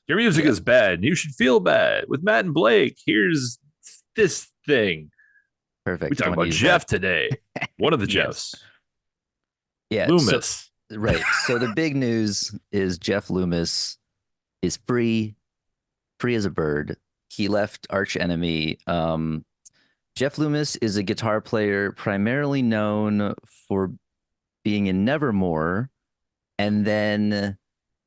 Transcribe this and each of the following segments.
Your music Yeah, is bad. You should feel bad. With Matt and Blake, here's this thing. We perfect. I talk want to about use that. Jeff today. One of the Yes. Jeffs, Yeah. So Loomis. right. So the big news is Jeff Loomis is free, free as a bird. He left Arch Enemy. Jeff Loomis is a guitar player primarily known for being in Nevermore and then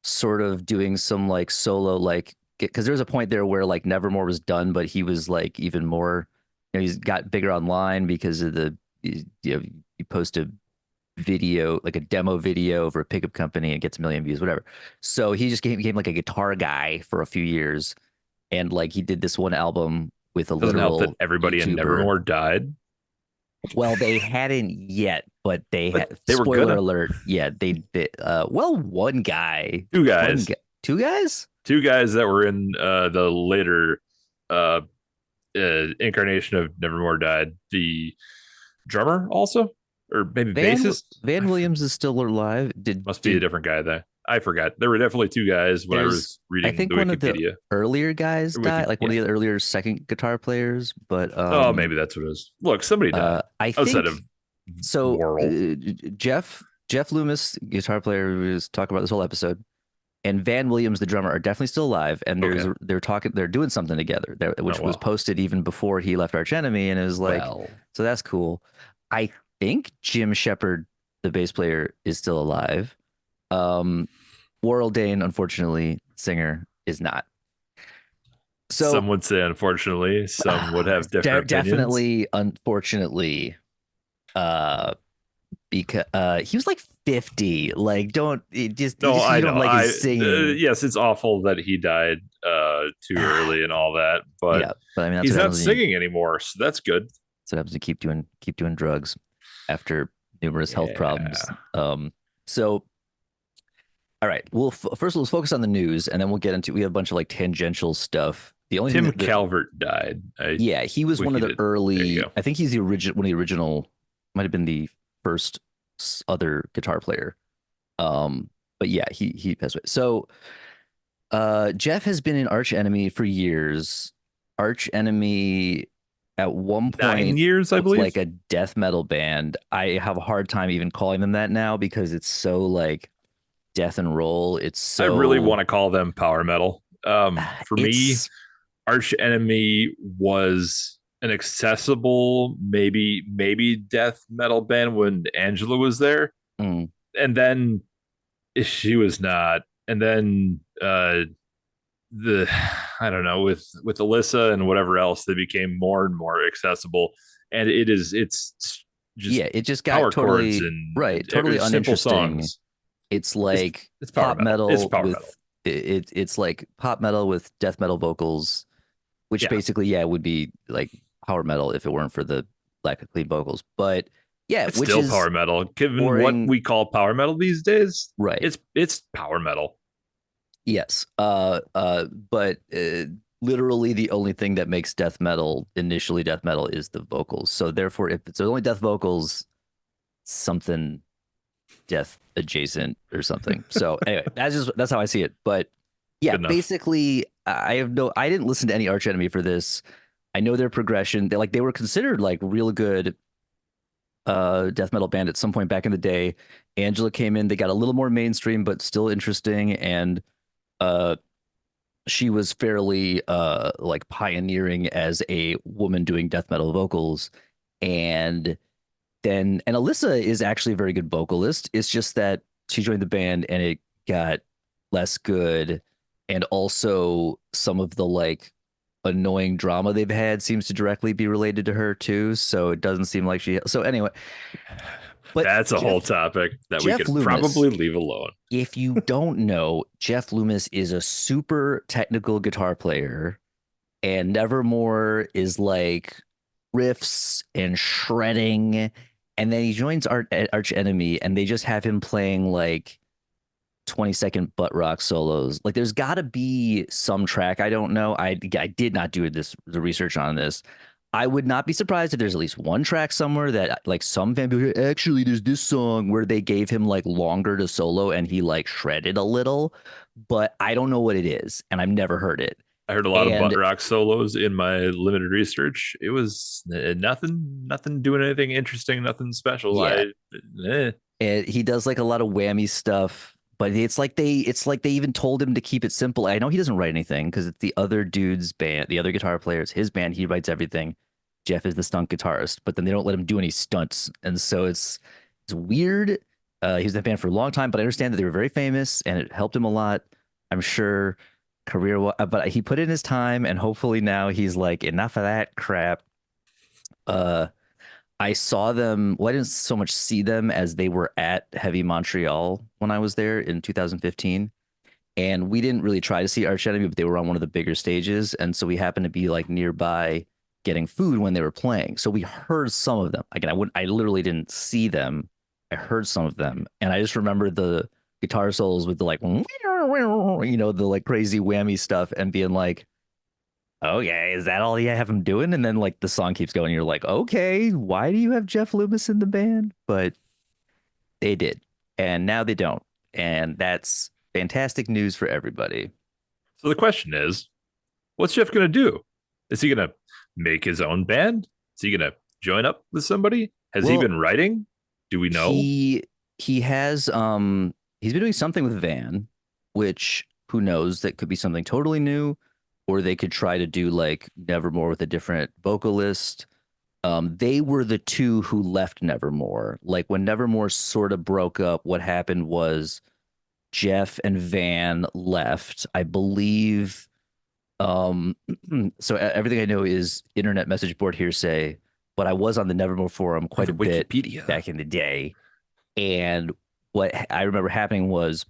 sort of doing some like solo like because there was a point there where like Nevermore was done, but he was like even more, he's got bigger online because of the you post a video like a demo video for a pickup company and gets a million views, whatever. So he just became like a guitar guy for a few years, and like he did this one album with a Doesn't help that literal everybody in YouTuber. Nevermore died, Well, they hadn't yet, but they but had. they were Spoiler gonna. alert! Yeah, they. Well, one guy, Two one guys, guy, two guys. two guys that were in the later uh, incarnation of Nevermore died. The drummer also, or maybe Van bassist. Van Williams is still alive. Must be a Did different guy there. I forgot. There were definitely two guys when I there's? was I reading the think one of the Wikipedia. earlier guys Or died, Wiki, like one yeah. of the earlier second guitar players. But Oh, maybe that's what it is. Look, somebody died I outside of think so. Worrell. Jeff Loomis, guitar player, who was talking about this whole episode, and Van Williams, the drummer, are definitely still alive, and Okay. they're doing something together, Oh which was well. posted even before he left Arch Enemy, and it was like, Well, so that's cool. I think Jim Shepard, the bass player, is still alive. Um, Warrell Dane, unfortunately, singer, is not. some So would say unfortunately, some would have different opinions. definitely, unfortunately, uh, because he was like 50. Like, don't No, just because I you don't know. like his singing. Yes, it's awful that he died too early and all that, but Yeah, but I mean that's he's what not happens when you singing anymore, so that's good. that's what happens to keep doing drugs after numerous health problems. Yeah. So all right, first let's focus on the news, and then we'll get into we have a bunch of like tangential stuff. The only thing Tim that Calvert died. I yeah, he was one of wiki the did. There you early. go. I think he's the original one of the original. Might have been the first other guitar player. But yeah, he passed away. So Jeff has been an arch enemy for years. Arch Enemy at one 9 point years, I was believe. like a death metal band. I have a hard time even calling them that now because it's so like death and roll. It's I really so want to call them power metal. For me, it's Arch Enemy was an accessible, maybe death metal band when Angela was there, mm, and then she was not, and then the I don't know, with Alyssa and whatever else, they became more and more accessible, and it's just yeah, it just got power chords totally and right, totally simple uninteresting. songs. It's It's like it's power pop metal. It's metal power metal. with it's like pop metal with death metal vocals, which Yeah, basically yeah would be like power metal if it weren't for the lack of clean vocals. But yeah, it's which still is power metal. Given what boring, we call power metal these days, right? it's power metal. Yes. But literally the only thing that makes death metal initially death metal is the vocals. So therefore, if it's only death vocals, something death adjacent or something. So anyway, that's how I see it. But yeah, Good enough. basically, I didn't listen to any Arch Enemy for this. I know their progression. They were considered like real good death metal band at some point back in the day. Angela came in, they got a little more mainstream, but still interesting. And uh she was fairly like pioneering as a woman doing death metal vocals. And then Alyssa is actually a very good vocalist. It's just that she joined the band and it got less good. And also some of the like annoying drama they've had seems to directly be related to her too. So it doesn't seem like she so anyway, but That's a whole topic that we Jeff could Loomis, probably leave alone. if you don't know, Jeff Loomis is a super technical guitar player, and Nevermore is like riffs and shredding. And then he joins Arch Enemy, and they just have him playing like 20-second butt rock solos. Like, there's got to be some track. I don't know. I did not do the research on this. I would not be surprised if there's at least one track somewhere that like some fan people actually there's this song where they gave him like longer to solo and he like shredded a little, but I don't know what it is and I've never heard it. I heard a lot of butt And rock solos in my limited research. It was nothing doing anything interesting, nothing special. yeah, Eh. and he does like a lot of whammy stuff, but it's like they even told him to keep it simple. I know he doesn't write anything because it's the other dude's band, the other guitar players, his band, he writes everything. Jeff is the stunt guitarist, but then they don't let him do any stunts. And so it's weird. He was in that band for a long time, but I understand that they were very famous and it helped him a lot. I'm sure career, but he put in his time and hopefully now he's like, enough of that crap. Uh, I saw them. Well, I didn't so much see them as they were at Heavy Montreal when I was there in 2015. And we didn't really try to see Arch Enemy, but they were on one of the bigger stages. And so we happened to be like nearby getting food when they were playing. So we heard some of them. Again, I literally didn't see them. I heard some of them. And I just remember the guitar solos with the like, the like crazy whammy stuff and being like, okay, is that all you have him doing? And then like the song keeps going. You're like, okay, why do you have Jeff Loomis in the band? But they did. And now they don't. And that's fantastic news for everybody. So the question is, what's Jeff gonna do? Is he gonna make his own band? Is he gonna join up with somebody? Has he Well, been writing? Do we know? he he has he's been doing something with Van, which who knows, that could be something totally new, or they could try to do like Nevermore with a different vocalist. They were the two who left Nevermore. Like when Nevermore sort of broke up, what happened was Jeff and Van left. I believe so everything I know is internet message board hearsay, but I was on the Nevermore forum Or quite the a bit Wikipedia? back in the day. And what I remember happening was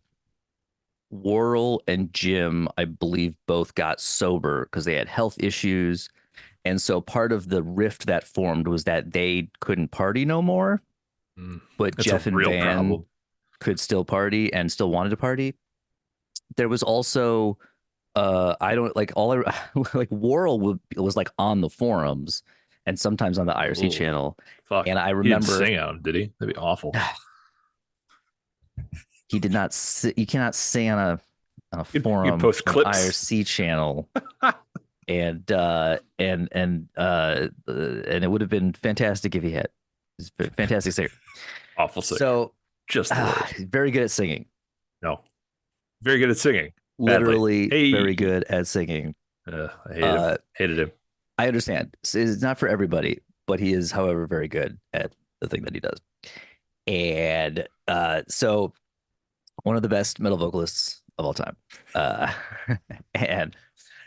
Worrell and Jim, I believe, both got sober because they had health issues. And so part of the rift that formed was that they couldn't party no more, Mm, but that's a Jeff and real Van problem. could still party and still wanted to party. There was also I don't like all I like Worrell was like on the forums and sometimes on the IRC Oh, channel. fuck. And I He didn't remember sing out, did he? That'd be awful. he did not you cannot say on a You'd forum post an clips. IRC channel and it would have been fantastic if he had. He's a fantastic singer. Awful singer. So Just the worst. very good at singing. No. Very good at singing. Badly. Literally very Hey. good at singing. I hate him. Uh, Hated him. I understand. It's not for everybody, but he is, however, very good at the thing that he does. And so one of the best metal vocalists of all time. Uh, and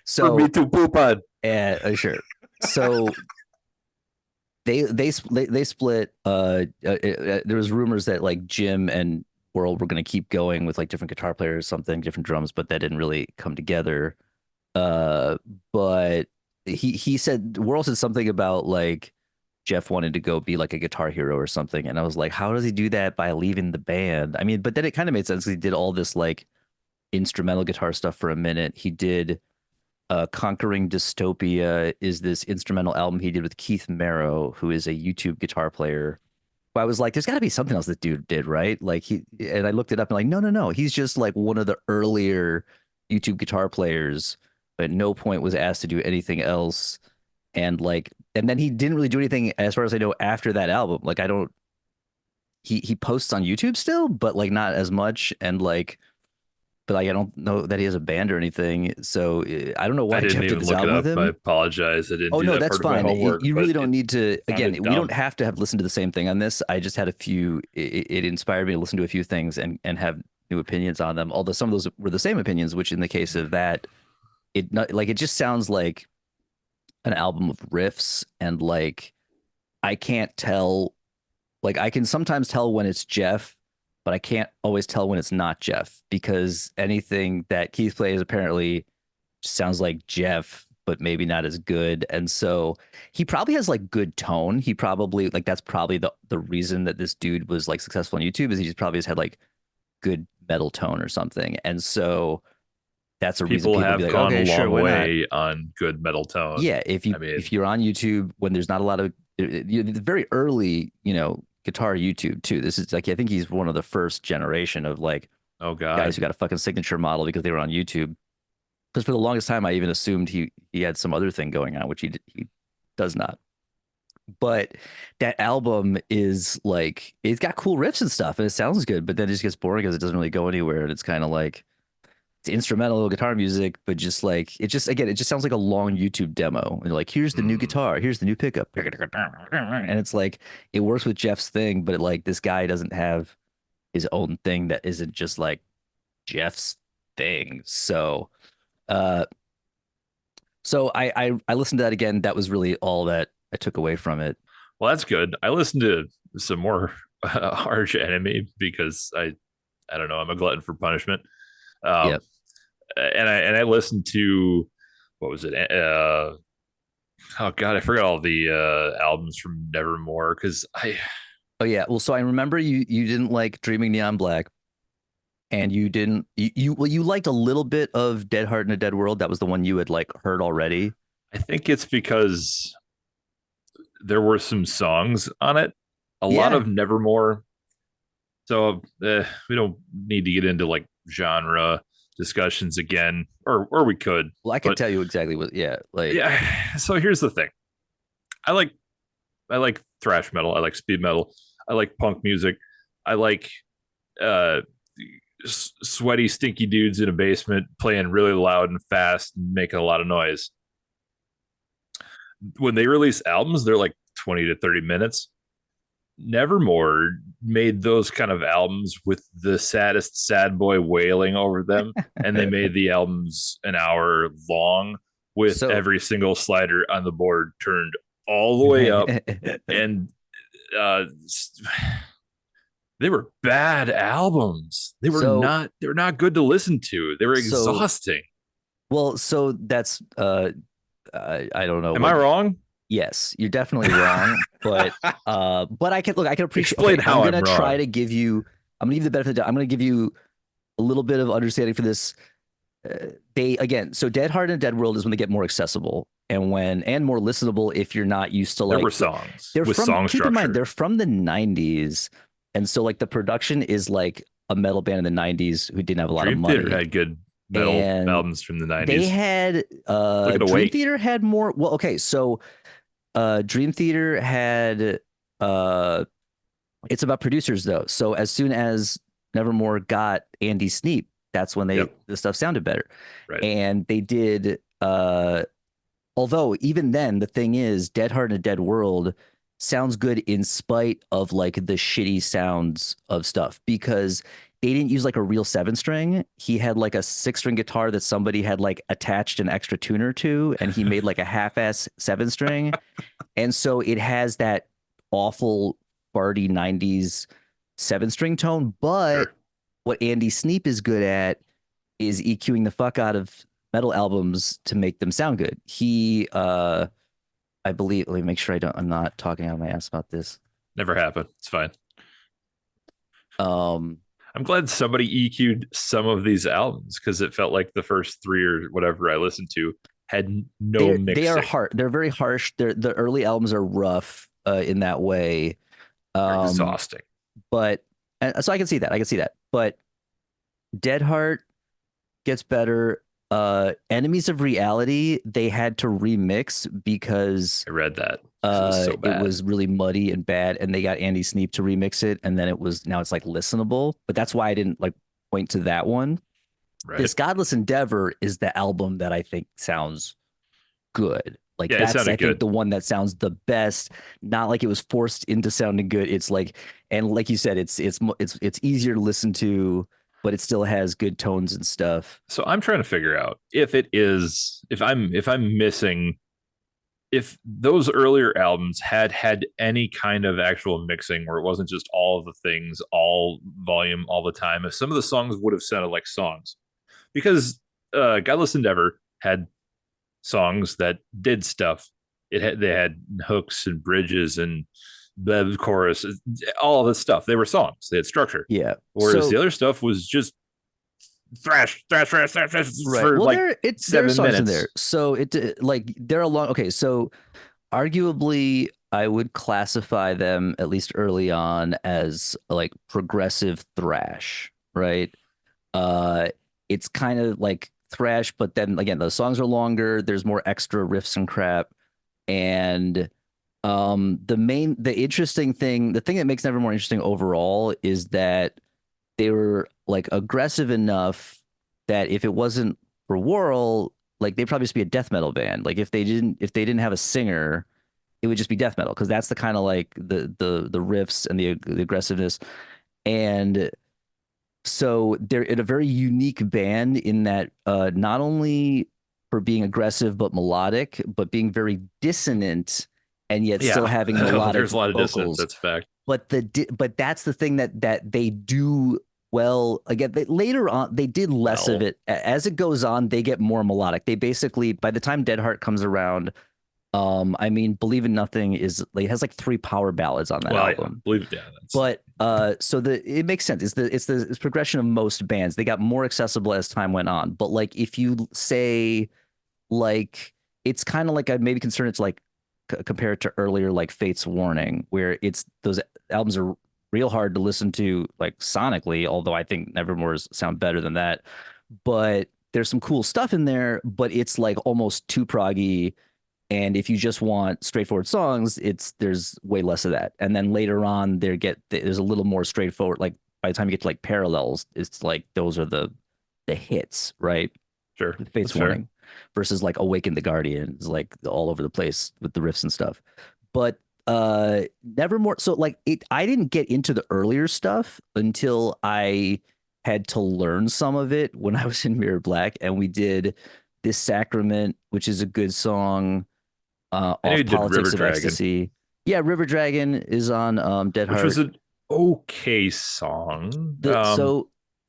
For me so, to poop on. sure. So they split. There was rumors that like Jim and World were going to keep going with like different guitar players, something different drums, but that didn't really come together. Uh, but he said World said something about like Jeff wanted to go be like a guitar hero or something, and I was like, how does he do that by leaving the band? I mean, but then it kind of made sense 'cause he did all this like instrumental guitar stuff for a minute. He did Conquering Dystopia is this instrumental album he did with Keith Merrow, who is a YouTube guitar player. But I was like, there's got to be something else this dude did, right? Like and I looked it up and like, no, no, no. He's just like one of the earlier YouTube guitar players, but at no point was asked to do anything else. And then he didn't really do anything as far as I know after that album. Like, I don't, he posts on YouTube still, but like not as much. But like, I don't know that he has a band or anything. So I don't know I why didn't Jeff did even this look it album with up. I him. apologize. I didn't Oh do no, that that's part of my fine. homework, You but really don't it need to. sounded Again, we don't dumb. have to have listened to the same thing on this. I just had a few. It inspired me to listen to a few things and have new opinions on them. Although some of those were the same opinions, which in the case of that, it just sounds like an album of riffs and like I can't tell. Like I can sometimes tell when it's Jeff, but I can't always tell when it's not Jeff because anything that Keith plays apparently sounds like Jeff, but maybe not as good. And so he probably has like good tone. He probably like that's probably the reason that this dude was like successful on YouTube is he just probably has had like good metal tone or something. And so that's a reason People people be have like, gone a okay, sure, long why not? way on good metal tone. Yeah, I if mean, you're on YouTube when there's not a lot of very early, guitar YouTube too. This is like I think he's one of the first generation of like oh guys God. who got a fucking signature model because they were on YouTube. Because for the longest time, I even assumed he had some other thing going on, which he does not. But that album is like it's got cool riffs and stuff, and it sounds good. But then it just gets boring because it doesn't really go anywhere, and it's kind of like it's instrumental guitar music, but just like it just again, it just sounds like a long YouTube demo. And like, here's the new Mm. guitar, here's the new pickup, and it's like it works with Jeff's thing, but like this guy doesn't have his own thing that isn't just like Jeff's thing. Uh, so I listened to that again. That was really all that I took away from it. Well, that's good. I listened to some more Arch Enemy because I don't know, I'm a glutton for punishment. Um, Yep. and I listened to what was it? Oh God, I forgot all the albums from Nevermore because I Oh yeah. Well, so I remember you didn't like Dreaming Neon Black, and you didn't you liked a little bit of Dead Heart in a Dead World. That was the one you had like heard already. I think it's because there were some songs on it. A lot Yeah. of Nevermore. So we don't need to get into like genre discussions again, or we could. Well, I could But tell you exactly what. Yeah. Like. yeah. So here's the thing. I like I like thrash metal. I like speed metal. I like punk music. I like uh, sweaty, stinky dudes in a basement playing really loud and fast and making a lot of noise. When they release albums, they're like 20 to 30 minutes. Nevermore made those kind of albums with the saddest sad boy wailing over them, and they made the albums an hour long with So. every single slider on the board turned all the way up, and uh, they were bad albums. so They were not good to listen to. They were so exhausting. well so that's I don't know Am I what. wrong? Yes, you're definitely wrong, but I can look. I can appreciate. Explain Okay, I'm how I'm gonna try wrong. to give you. I'm gonna give you the benefit of the doubt. I'm gonna give you a little bit of understanding for this. They again, so Dead Heart and Dead World is when they get more accessible and more listenable if you're not used to There were like songs they're with from. song Keep in mind structure. they're from the '90s, and so like the production is like a metal band in the '90s who didn't have a lot of Dream Theater money, had good metal and albums from the they 90s. had Look at Dream Awake. Theater had more. Well, okay, so Dream Theater had uh it's about producers though. So as soon as Nevermore got Andy Sneap, that's when Yep. the stuff sounded better. Right. And they did although even then the thing is Dead Heart in a Dead World sounds good in spite of like the shitty sounds of stuff because they didn't use like a real seven string. He had like a six string guitar that somebody had like attached an extra tuner to, and he made like a half ass seven string. And so it has that awful farty 90s seven string tone. But Sure. what Andy Sneap is good at is EQing the fuck out of metal albums to make them sound good. I believe, let me make sure I'm not talking out of my ass about this. Never happened. It's fine. Um, I'm glad somebody EQ'd some of these albums because it felt like the first three or whatever I listened to had no they are mixing. hard. They're very harsh. The early albums are rough in that way. They're Um, exhausting. but so I can see that. I can see that. But Dead Heart gets better. Enemies of Reality, they had to remix because I read that because it was so it bad. was really muddy and bad, and they got Andy Sneap to remix it, and then now it's like listenable. But that's why I didn't like point to that one. Right. This Godless Endeavor is the album that I think sounds good. Like Yeah, it that's I sounded think good. the one that sounds the best. Not like it was forced into sounding good. It's like and like you said, it's easier to listen to, but it still has good tones and stuff. So I'm trying to figure out if I'm missing if those earlier albums had any kind of actual mixing where it wasn't just all of the things, all volume, all the time, if some of the songs would have sounded like songs. Because Godless Endeavor had songs that did stuff. They had hooks and bridges and the chorus, all of this stuff. They were songs. They had structure. Yeah. Whereas the So other stuff was just thrash Right. for Well, like there are seven songs in there. minutes. So like they're a long. Okay, so arguably, I would classify them at least early on as like progressive thrash, right? Uh, it's kind of like thrash, but then again, the songs are longer. There's more extra riffs and crap, and the interesting thing, the thing that makes Nevermore interesting overall is that they were like aggressive enough that if it wasn't for Worrell, like they'd probably just be a death metal band. Like if they didn't have a singer, it would just be death metal because that's the kind of like the riffs and the aggressiveness. And so they're in a very unique band in that not only for being aggressive but melodic, but being very dissonant and yet still Yeah, having melodic there's a lot of dissonance. vocals. That's a fact. But that's the thing that they do well. Again, later on they did less of Well, it. As it goes on, they get more melodic. They basically by the time Dead Heart comes around, I mean, Believe in Nothing is like it has like three power ballads on that yeah, album. believe it. Yeah, that's But so it makes sense. It's progression of most bands. They got more accessible as time went on. But like if you say like it's kind of like I'd maybe consider it to like compare it to earlier like Fate's Warning, where it's those albums are real hard to listen to like sonically, although I think Nevermore's sound better than that. But there's some cool stuff in there, but it's like almost too proggy, and if you just want straightforward songs, it's there's way less of that. And then later on, there's a little more straightforward. Like by the time you get to like Parallels, it's like those are the hits, right? sure. With Fate's That's fair. Warning versus like Awaken the Guardian is like all over the place with the riffs and stuff. But Nevermore. So like I didn't get into the earlier stuff until I had to learn some of it when I was in Mirror Black, and we did this Sacrament, which is a good song I knew off you did River Politics of Dragon, Ecstasy. Yeah, River Dragon is on Dead which was Heart. an okay song. The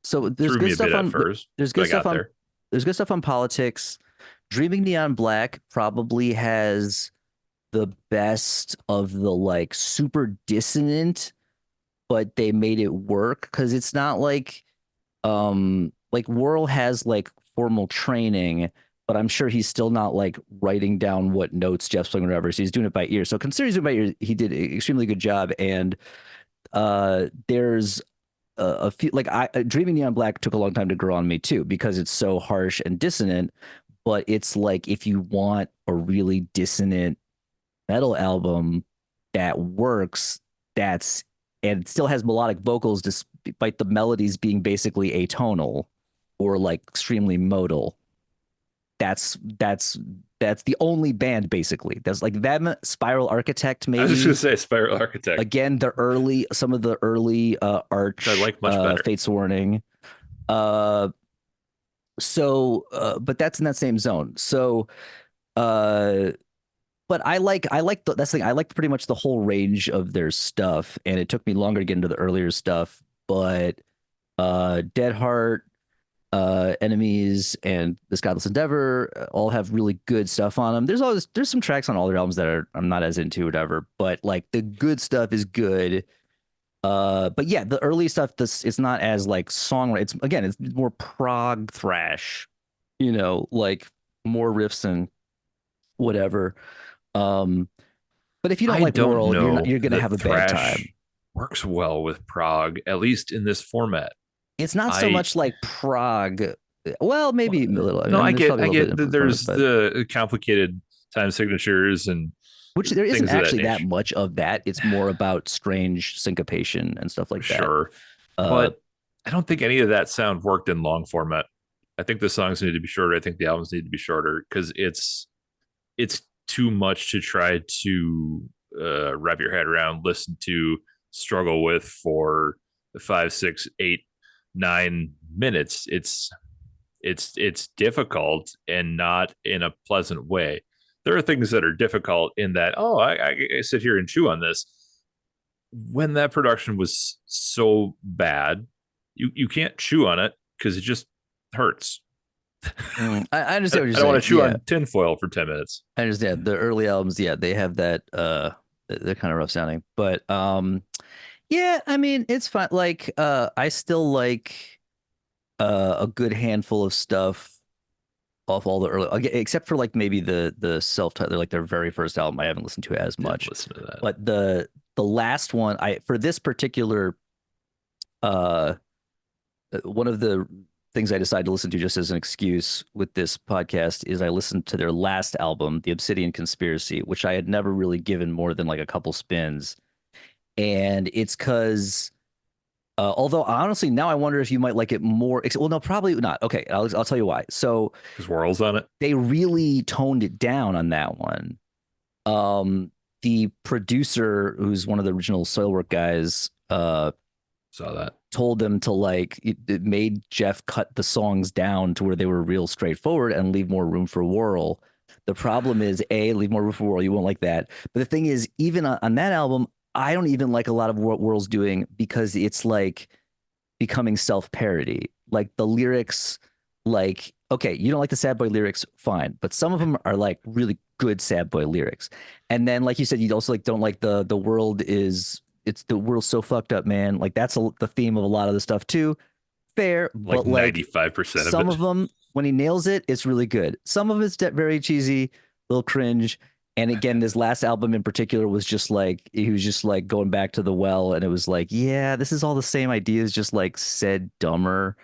so there's Threw good me a bit stuff at on first, there's but good I stuff got on there. there's good stuff on Politics. Dreaming Neon Black probably has the best of the like super dissonant, but they made it work because it's not like Worrell has like formal training, but I'm sure he's still not like writing down what notes Jeff's playing, whatever. So he's doing it by ear. So considering he's doing it by ear, he did an extremely good job. And there's a few like I Dreaming Neon Black took a long time to grow on me too because it's so harsh and dissonant. But it's like if you want a really dissonant metal album that works, that's and it still has melodic vocals despite the melodies being basically atonal or like extremely modal. That's the only band basically. That's like them, Spiral Architect, I was just gonna maybe. say Spiral Architect, Again, some of the early which I Arch like much better. Fates Warning. Uh but that's in that same zone. So uh but that's the thing. I like pretty much the whole range of their stuff, and it took me longer to get into the earlier stuff. But Dead Heart, Enemies, and This Godless Endeavor all have really good stuff on them. There's some tracks on all their albums that I'm not as into, whatever. But like the good stuff is good. But yeah, the early stuff, this it's not as like song. It's more prog thrash, like more riffs and whatever. Um, but if you don't I like don't World, know you're gonna that have a bad thrash time. works well with Prague, at least in this format. It's not so I much like Prague. Well, well, maybe a little. I no, mean, there's probably I a little get bit that of influence, there's but the complicated time signatures and which there isn't things of that actually that nature. much of that. It's more about strange syncopation and stuff like that. Sure, Uh, but I don't think any of that sound worked in long format. I think the songs need to be shorter. I think the albums need to be shorter because it's too much to try to wrap your head around, listen to, struggle with for 5, 6, 8, 9 minutes. It's difficult and not in a pleasant way. There are things that are difficult in that, I sit here and chew on this. When that production was so bad, you can't chew on it because it just hurts. I I understand what you're don't want saying. to chew Yeah, on tinfoil for 10 minutes. I understand. The early albums, yeah, they have that. They're kind of rough sounding, but yeah, I mean, it's fine. Like, I still like. a good handful of stuff off all the early, except for like maybe the self-titled, like their very first album. I haven't listened to it as Didn't much, listen to that. but the last one, I for this particular uh one of the things I decided to listen to just as an excuse with this podcast is I listened to their last album, The Obsidian Conspiracy, which I had never really given more than like a couple spins. And it's because, although honestly, now I wonder if you might like it more. Well, no, probably not. Okay, I'll tell you why. So Because Worrell's on it. they really toned it down on that one. Um, the producer, who's one of the original Soilwork guys, Saw that. told them to like it made Jeff cut the songs down to where they were real straightforward and leave more room for Whirl. The problem is a leave more room for Whirl. You won't like that. But the thing is, even on that album, I don't even like a lot of what Whirl's doing because it's like becoming self-parody. Like the lyrics, like okay, you don't like the sad boy lyrics, fine, but some of them are like really good sad boy lyrics. And then, like you said, you also like don't like the world is it's the world's so fucked up, man. Like that's the theme of a lot of the stuff too. Fair, Like but like 95% of some it. of them, when he nails it, it's really good. Some of it's very cheesy, little cringe. And again, this last album in particular was just like he was just like going back to the well, and it was like, yeah, this is all the same ideas, just like said dumber.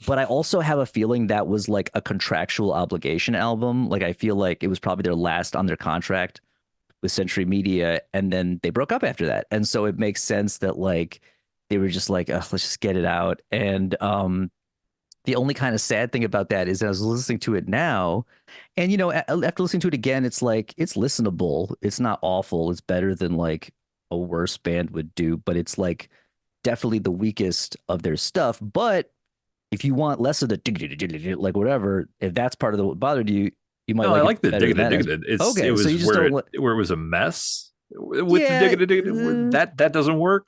But I also have a feeling that was like a contractual obligation album. Like I feel like it was probably their last on their contract with Century Media, and then they broke up after that. And so it makes sense that like they were just like, let's just get it out. And the only kind of sad thing about that is I was listening to it now, and after listening to it again, it's like it's listenable. It's not awful. It's better than like a worse band would do, but it's like definitely the weakest of their stuff. But if you want less of the like whatever, if that's part of the what bothered you, you might No, I like it like the better than diggity that. diggity. It Okay, so was you just don't like, where it was a mess with the yeah. diggity diggity. That doesn't work.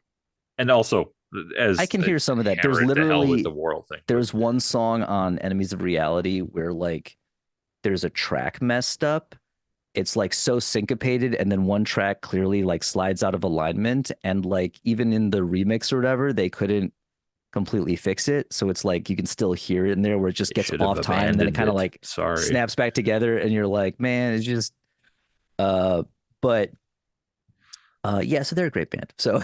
And also, I as can hear some of that. hammer There's it to hell with the literally Worrell thing, but there's one song on Enemies of Reality where like there's a track messed up. It's like so syncopated, and then one track clearly like slides out of alignment, and like even in the remix or whatever, they couldn't completely fix it. So it's like you can still hear it in there where it just they gets should have off time, and then it abandoned kind of it. like Sorry. snaps back together, and you're like, man, it's just uh but yeah, so they're a great band. So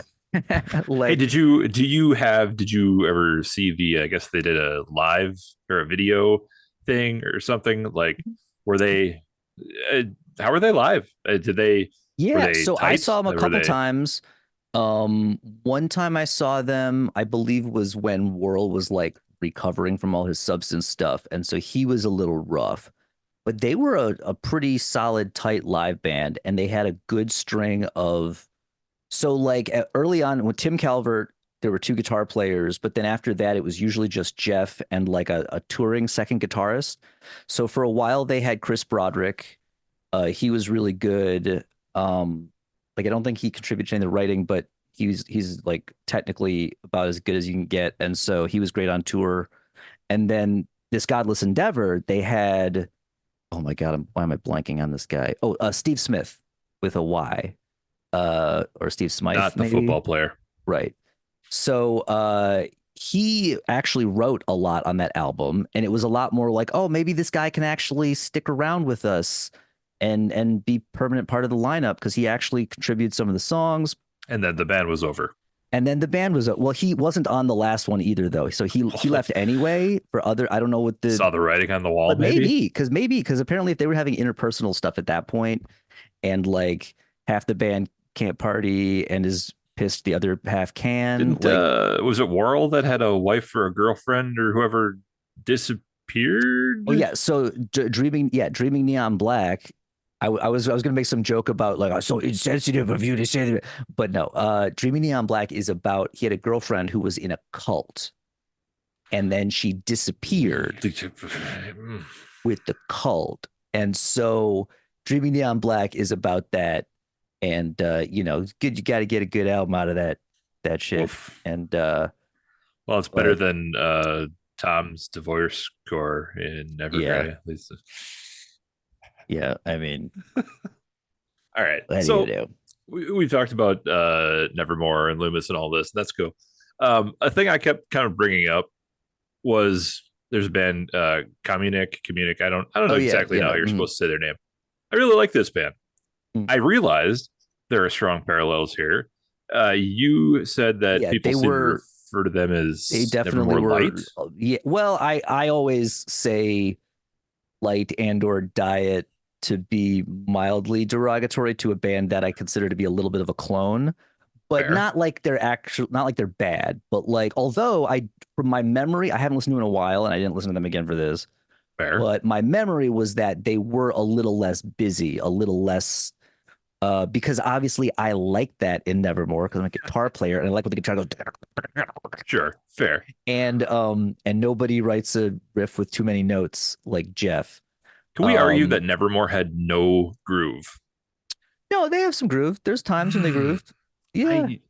Hey, like did you ever see the, I guess they did a live or a video thing or something like, were they, uh, how were they live? Were yeah, they so I tight? saw them a Were couple they, times. One time I saw them, I believe was when Whirl was like recovering from all his substance stuff, and so he was a little rough. But they were a pretty solid, tight live band, and they had a good string of. So like early on with Tim Calvert, there were two guitar players, but then after that, it was usually just Jeff and like a touring second guitarist. So for a while, they had Chris Broderick. He was really good. Like I don't think he contributed to any of the writing, but he's like technically about as good as you can get, and so he was great on tour. And then this Godless Endeavor, they had, oh my God, why am I blanking on this guy? Oh, Steve Smith with a Y, or Steve Smythe not the maybe. football player? Right. So he actually wrote a lot on that album, and it was a lot more like, oh, maybe this guy can actually stick around with us and be permanent part of the lineup because he actually contributed some of the songs. And then the band was over. And then the band was, well, he wasn't on the last one either though. So he left anyway for other, I don't know what the, Saw the writing on the wall, but maybe. maybe because apparently if they were having interpersonal stuff at that point, and like half the band can't party and is pissed the other half can, Didn't like, was it Worrell that had a wife or a girlfriend or whoever oh disappeared? yeah, so dreaming neon black. I was gonna make some joke about like, oh, so insensitive of you to say that, but no. Dreaming neon black is about he had a girlfriend who was in a cult, and then she disappeared with the cult, and so Dreaming neon black is about that. And it's good, you got to get a good album out of that shit. Oof. And Well, it's better but than Tom's divorce score in yeah, Evergrey, at least. yeah, I mean, All right. what are you So gonna do? we talked about Nevermore and Loomis and all this. And that's cool. A thing I kept kind of bringing up was there's a band Communic. I don't know Oh yeah, exactly how yeah. you're supposed to say their name. I really like this band. I realized there are strong parallels here. You said that Yeah, people they seem to were. refer to them They as definitely Nevermore Light. were. Yeah. Well, I always say light and or diet to be mildly derogatory to a band that I consider to be a little bit of a clone, but Fair, not like they're bad, but like although I from my memory, I haven't listened to them in a while and I didn't listen to them again for this, fair. but my memory was that they were a little less busy, a little less because obviously I like that in Nevermore because I'm a guitar player and I like when the guitar goes Sure, fair. and nobody writes a riff with too many notes like Jeff. Can we argue Um that Nevermore had no groove? no, they have some groove. There's times when they Hmm. groove. Yeah. I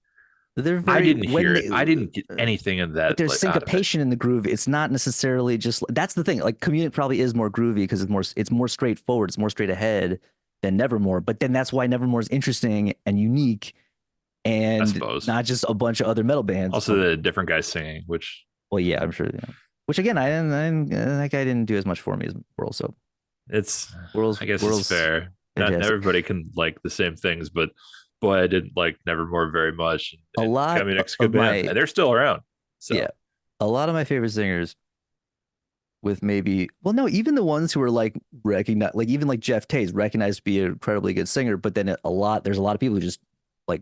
They're I very didn't when hear it. they I didn't get anything of but that there's like out of it. syncopation in the groove. It's not necessarily just that's the thing. Like Communic probably is more groovy because it's more straightforward. It's more straight ahead than Nevermore. But then that's why Nevermore is interesting and unique I and suppose. not just a bunch of other metal bands. Also, the different guys singing, which Well, yeah, I'm sure. Yeah. Which again, that guy didn't do as much for me as World. So it's World's I guess it's World's fair. Not fantastic. everybody can like the same things, but boy, I didn't like Nevermore very much. A And lot Communix, good of band, my and they're still around. yeah, So a lot of my favorite singers with maybe well no even the ones who are like recognized like even like Jeff Tate is recognized to be an incredibly good singer but then there's a lot of people who just like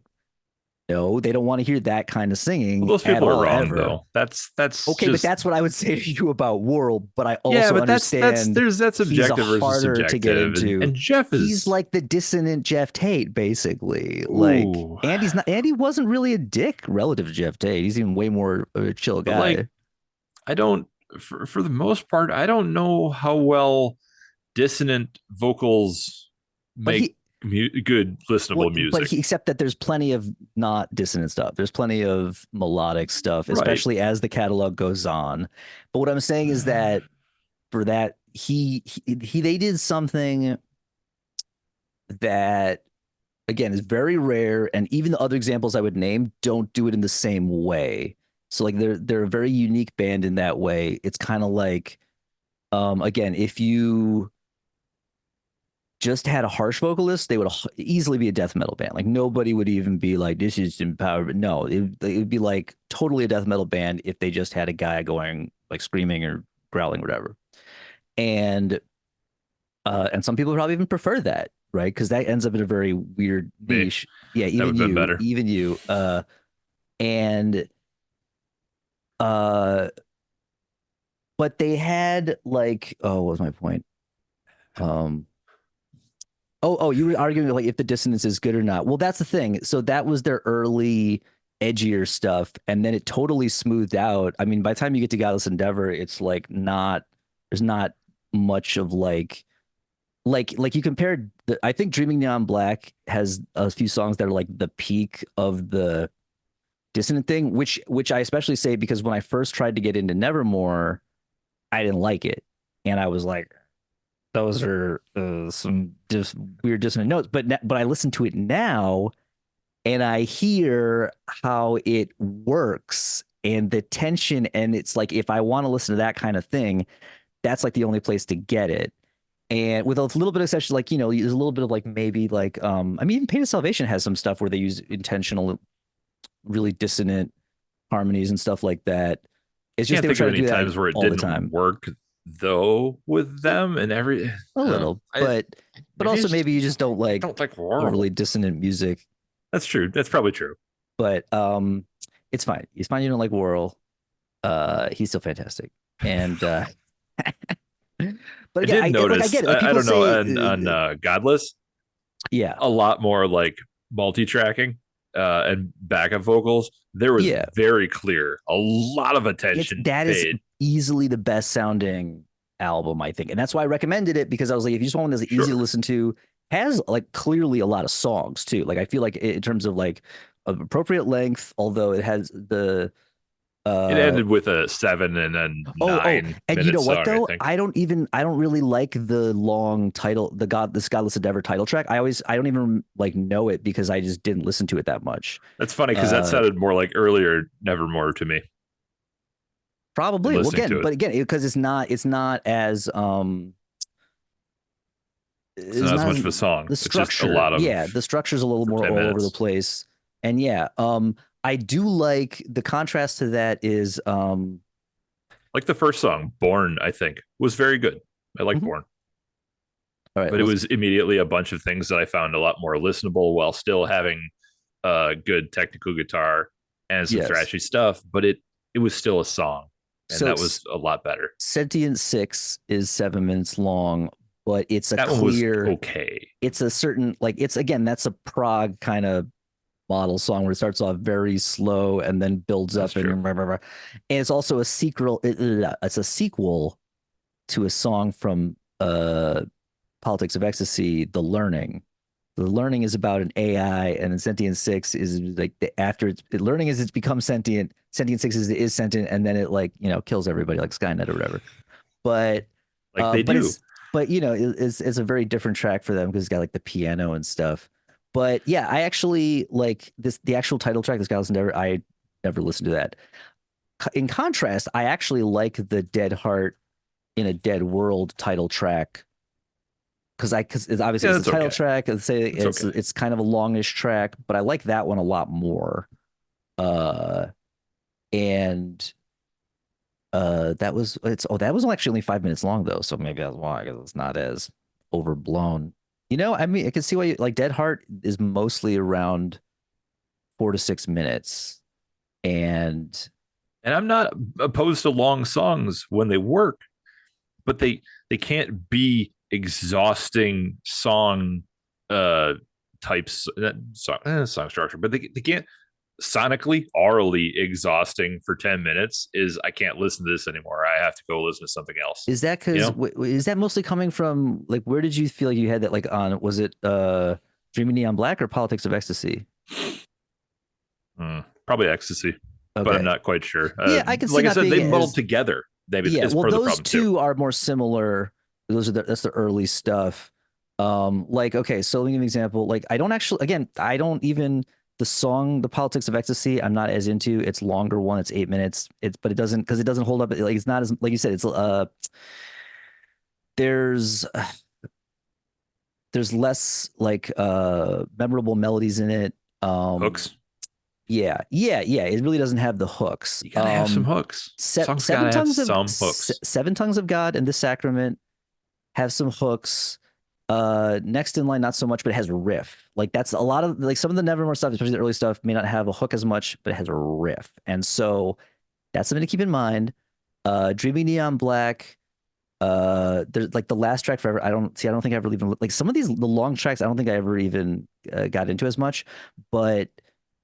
no they don't want to hear that kind of well, singing those at people are all wrong, ever. though. That's Okay, but just that's what I would say to you about World, but I yeah, also but understand that's he's a objective versus harder to get subjective, and into. Jeff He's is like the dissonant Jeff Tate basically. Like ooh, Andy wasn't really a dick relative to Jeff Tate. He's even way more of a chill but like guy. I don't for the most part, I don't know how well dissonant vocals But make he good Well, listenable but music. except that there's plenty of not dissonant stuff. There's plenty of melodic stuff, Right. especially as the catalog goes on. But what I'm saying is that for that, they did something that again is very rare, and even the other examples I would name don't do it in the same way. So like they're a very unique band in that way. It's kind of like again, if you just had a harsh vocalist, they would easily be a death metal band. Like nobody would even be like, this is empowered. No, it'd be like totally a death metal band if they just had a guy going like screaming or growling, or whatever. And and some people probably even prefer that, right? Because that ends up in a very weird Me, niche. Yeah, that would have been better. even you. And uh, but they had like, oh, what was my point? Um, you were arguing like if the dissonance is good or not. Well, that's the thing. So that was their early edgier stuff, and then it totally smoothed out. I mean, by the time you get to Godless Endeavor, it's like not there's not much of like you compared I think Dreaming Neon Black has a few songs that are like the peak of the dissonant thing, which I especially say because when I first tried to get into Nevermore, I didn't like it. And I was like, those are some just weird dissonant notes. But I listen to it now and I hear how it works and the tension. And it's like if I want to listen to that kind of thing, that's like the only place to get it. And with a little bit of exception, like there's a little bit of like maybe like I mean, even Pain of Salvation has some stuff where they use intentional, really dissonant harmonies and stuff like that. It's just Can't they were think of trying to any do that times where it all the didn't time. work though with them and A little, I but maybe also it's just maybe you just don't like don't like overly world. dissonant music. That's true. That's probably true. But it's fine. It's fine. You don't like Whirl. He's still fantastic. And but I again, did I notice. get it. Like I people don't know say, on Godless yeah, a lot more like multi-tracking and backup vocals. There was yeah. very clear a lot of It's attention that is paid. easily the best sounding album, I think, and that's why I recommended it because I was like, if you just want one that's easy to Sure. listen to, has like clearly a lot of songs too. Like I feel like in terms of like of appropriate length, although it has the It uh ended with a 7 and then oh, nine and you minute know what song, I though? think. I don't really like the long title, this Godless Endeavor title track. I don't even like know it because I just didn't listen to it that much. That's funny because that Uh sounded more like earlier Nevermore to me. in Probably. Well, listening again, to it. but again, because it's not as It's is not as not much as of a song. the It's just a structure. lot of Yeah, the structure's a little for more 10 all over the minutes. place. And yeah, I do like the contrast to that is Like the first song, Born, I think, was very good. I like mhm. Born, All right, but it let's was immediately a bunch of things that I found a lot more listenable while still having good technical guitar and some yes. thrashy stuff. But it was still a song, and So that was a lot better. Sentient Six is 7 minutes long, but it's a That one was clear, okay. it's a certain like it's again, that's a prog kind of model song where it starts off very slow and then builds That's up true. and blah, blah, blah. And it's also a sequel. It's a sequel to a song from Politics of Ecstasy, The Learning. The Learning is about an AI, and then Sentient Six is like after learning is it's become sentient. Sentient Six is sentient, and then it like kills everybody like Skynet or whatever. But Like they but do. it's but it's a very different track for them because it's got like the piano and stuff. But yeah, I actually like this the actual title track. This guy never I never listened to that. In contrast, I actually like the Dead Heart in a Dead World title track because it's obviously Yeah, it's the that's title okay. track. It's say It's it's okay. it's kind of a longish track, but I like that one a lot more. Uh, and that was actually only 5 minutes long though, so maybe that's why because it's not as overblown. I mean, I can see why like Dead Heart is mostly around 4 to 6 minutes, and And I'm not opposed to long songs when they work, but they can't be exhausting song uh types song structure, but they can't sonically aurally exhausting for 10 minutes is I can't listen to this anymore. I have to go listen to something else. is that You because know? is that mostly coming from like where did you feel like you had that like on was it Dreaming Neon Black or Politics of Ecstasy? Probably ecstasy, but I'm Okay. not quite sure. Yeah, I can see Like I not said, being they muddled as together. Maybe yeah. is Well, part of the those problem too. two are more similar. That's the early stuff. Like okay, so let me give you an example. Like I don't actually, again, I don't even the song "The Politics of Ecstasy." I'm not as into. It's longer one. It's 8 minutes. But it doesn't because it doesn't hold up. Like it's not as like you said. It's there's there's less like memorable melodies in it. Um, Hooks. yeah. It really doesn't have the hooks. You gotta have some hooks. Songs Seven gotta have tongues of some hooks. Seven Tongues of God and the Sacrament have some hooks. Next in Line, not so much, but it has a riff. Like that's a lot of like some of the Nevermore stuff, especially the early stuff, may not have a hook as much, but it has a riff. And so that's something to keep in mind. Dreaming Neon Black, there's like the last track forever. I don't think I ever even like some of the long tracks. I don't think I ever even got into as much, but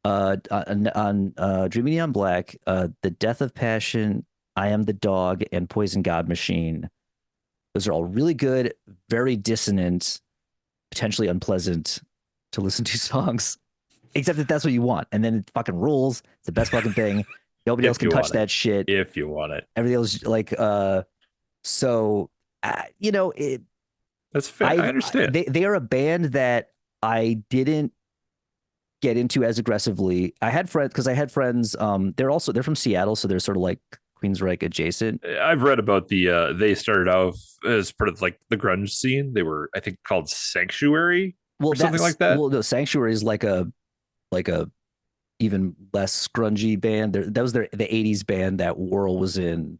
on Dreaming Neon Black, the Death of Passion, I Am the Dog, and Poison God Machine. Those are all really good, very dissonant, potentially unpleasant to listen to songs. Except that that's what you want, and then it fucking rules. It's the best fucking thing. Nobody else If can you touch want it. that shit. If you want it. Everything else like so it That's fair. I understand. they are a band that I didn't get into as aggressively. I had friends because I had friends. They're from Seattle, so they're sort of like Queensryche adjacent. I've read about they started off as part of like the grunge scene. They were, I think, called Sanctuary or something like that. The Sanctuary is like a even less grungy band. That was the '80s band that Worrell was in.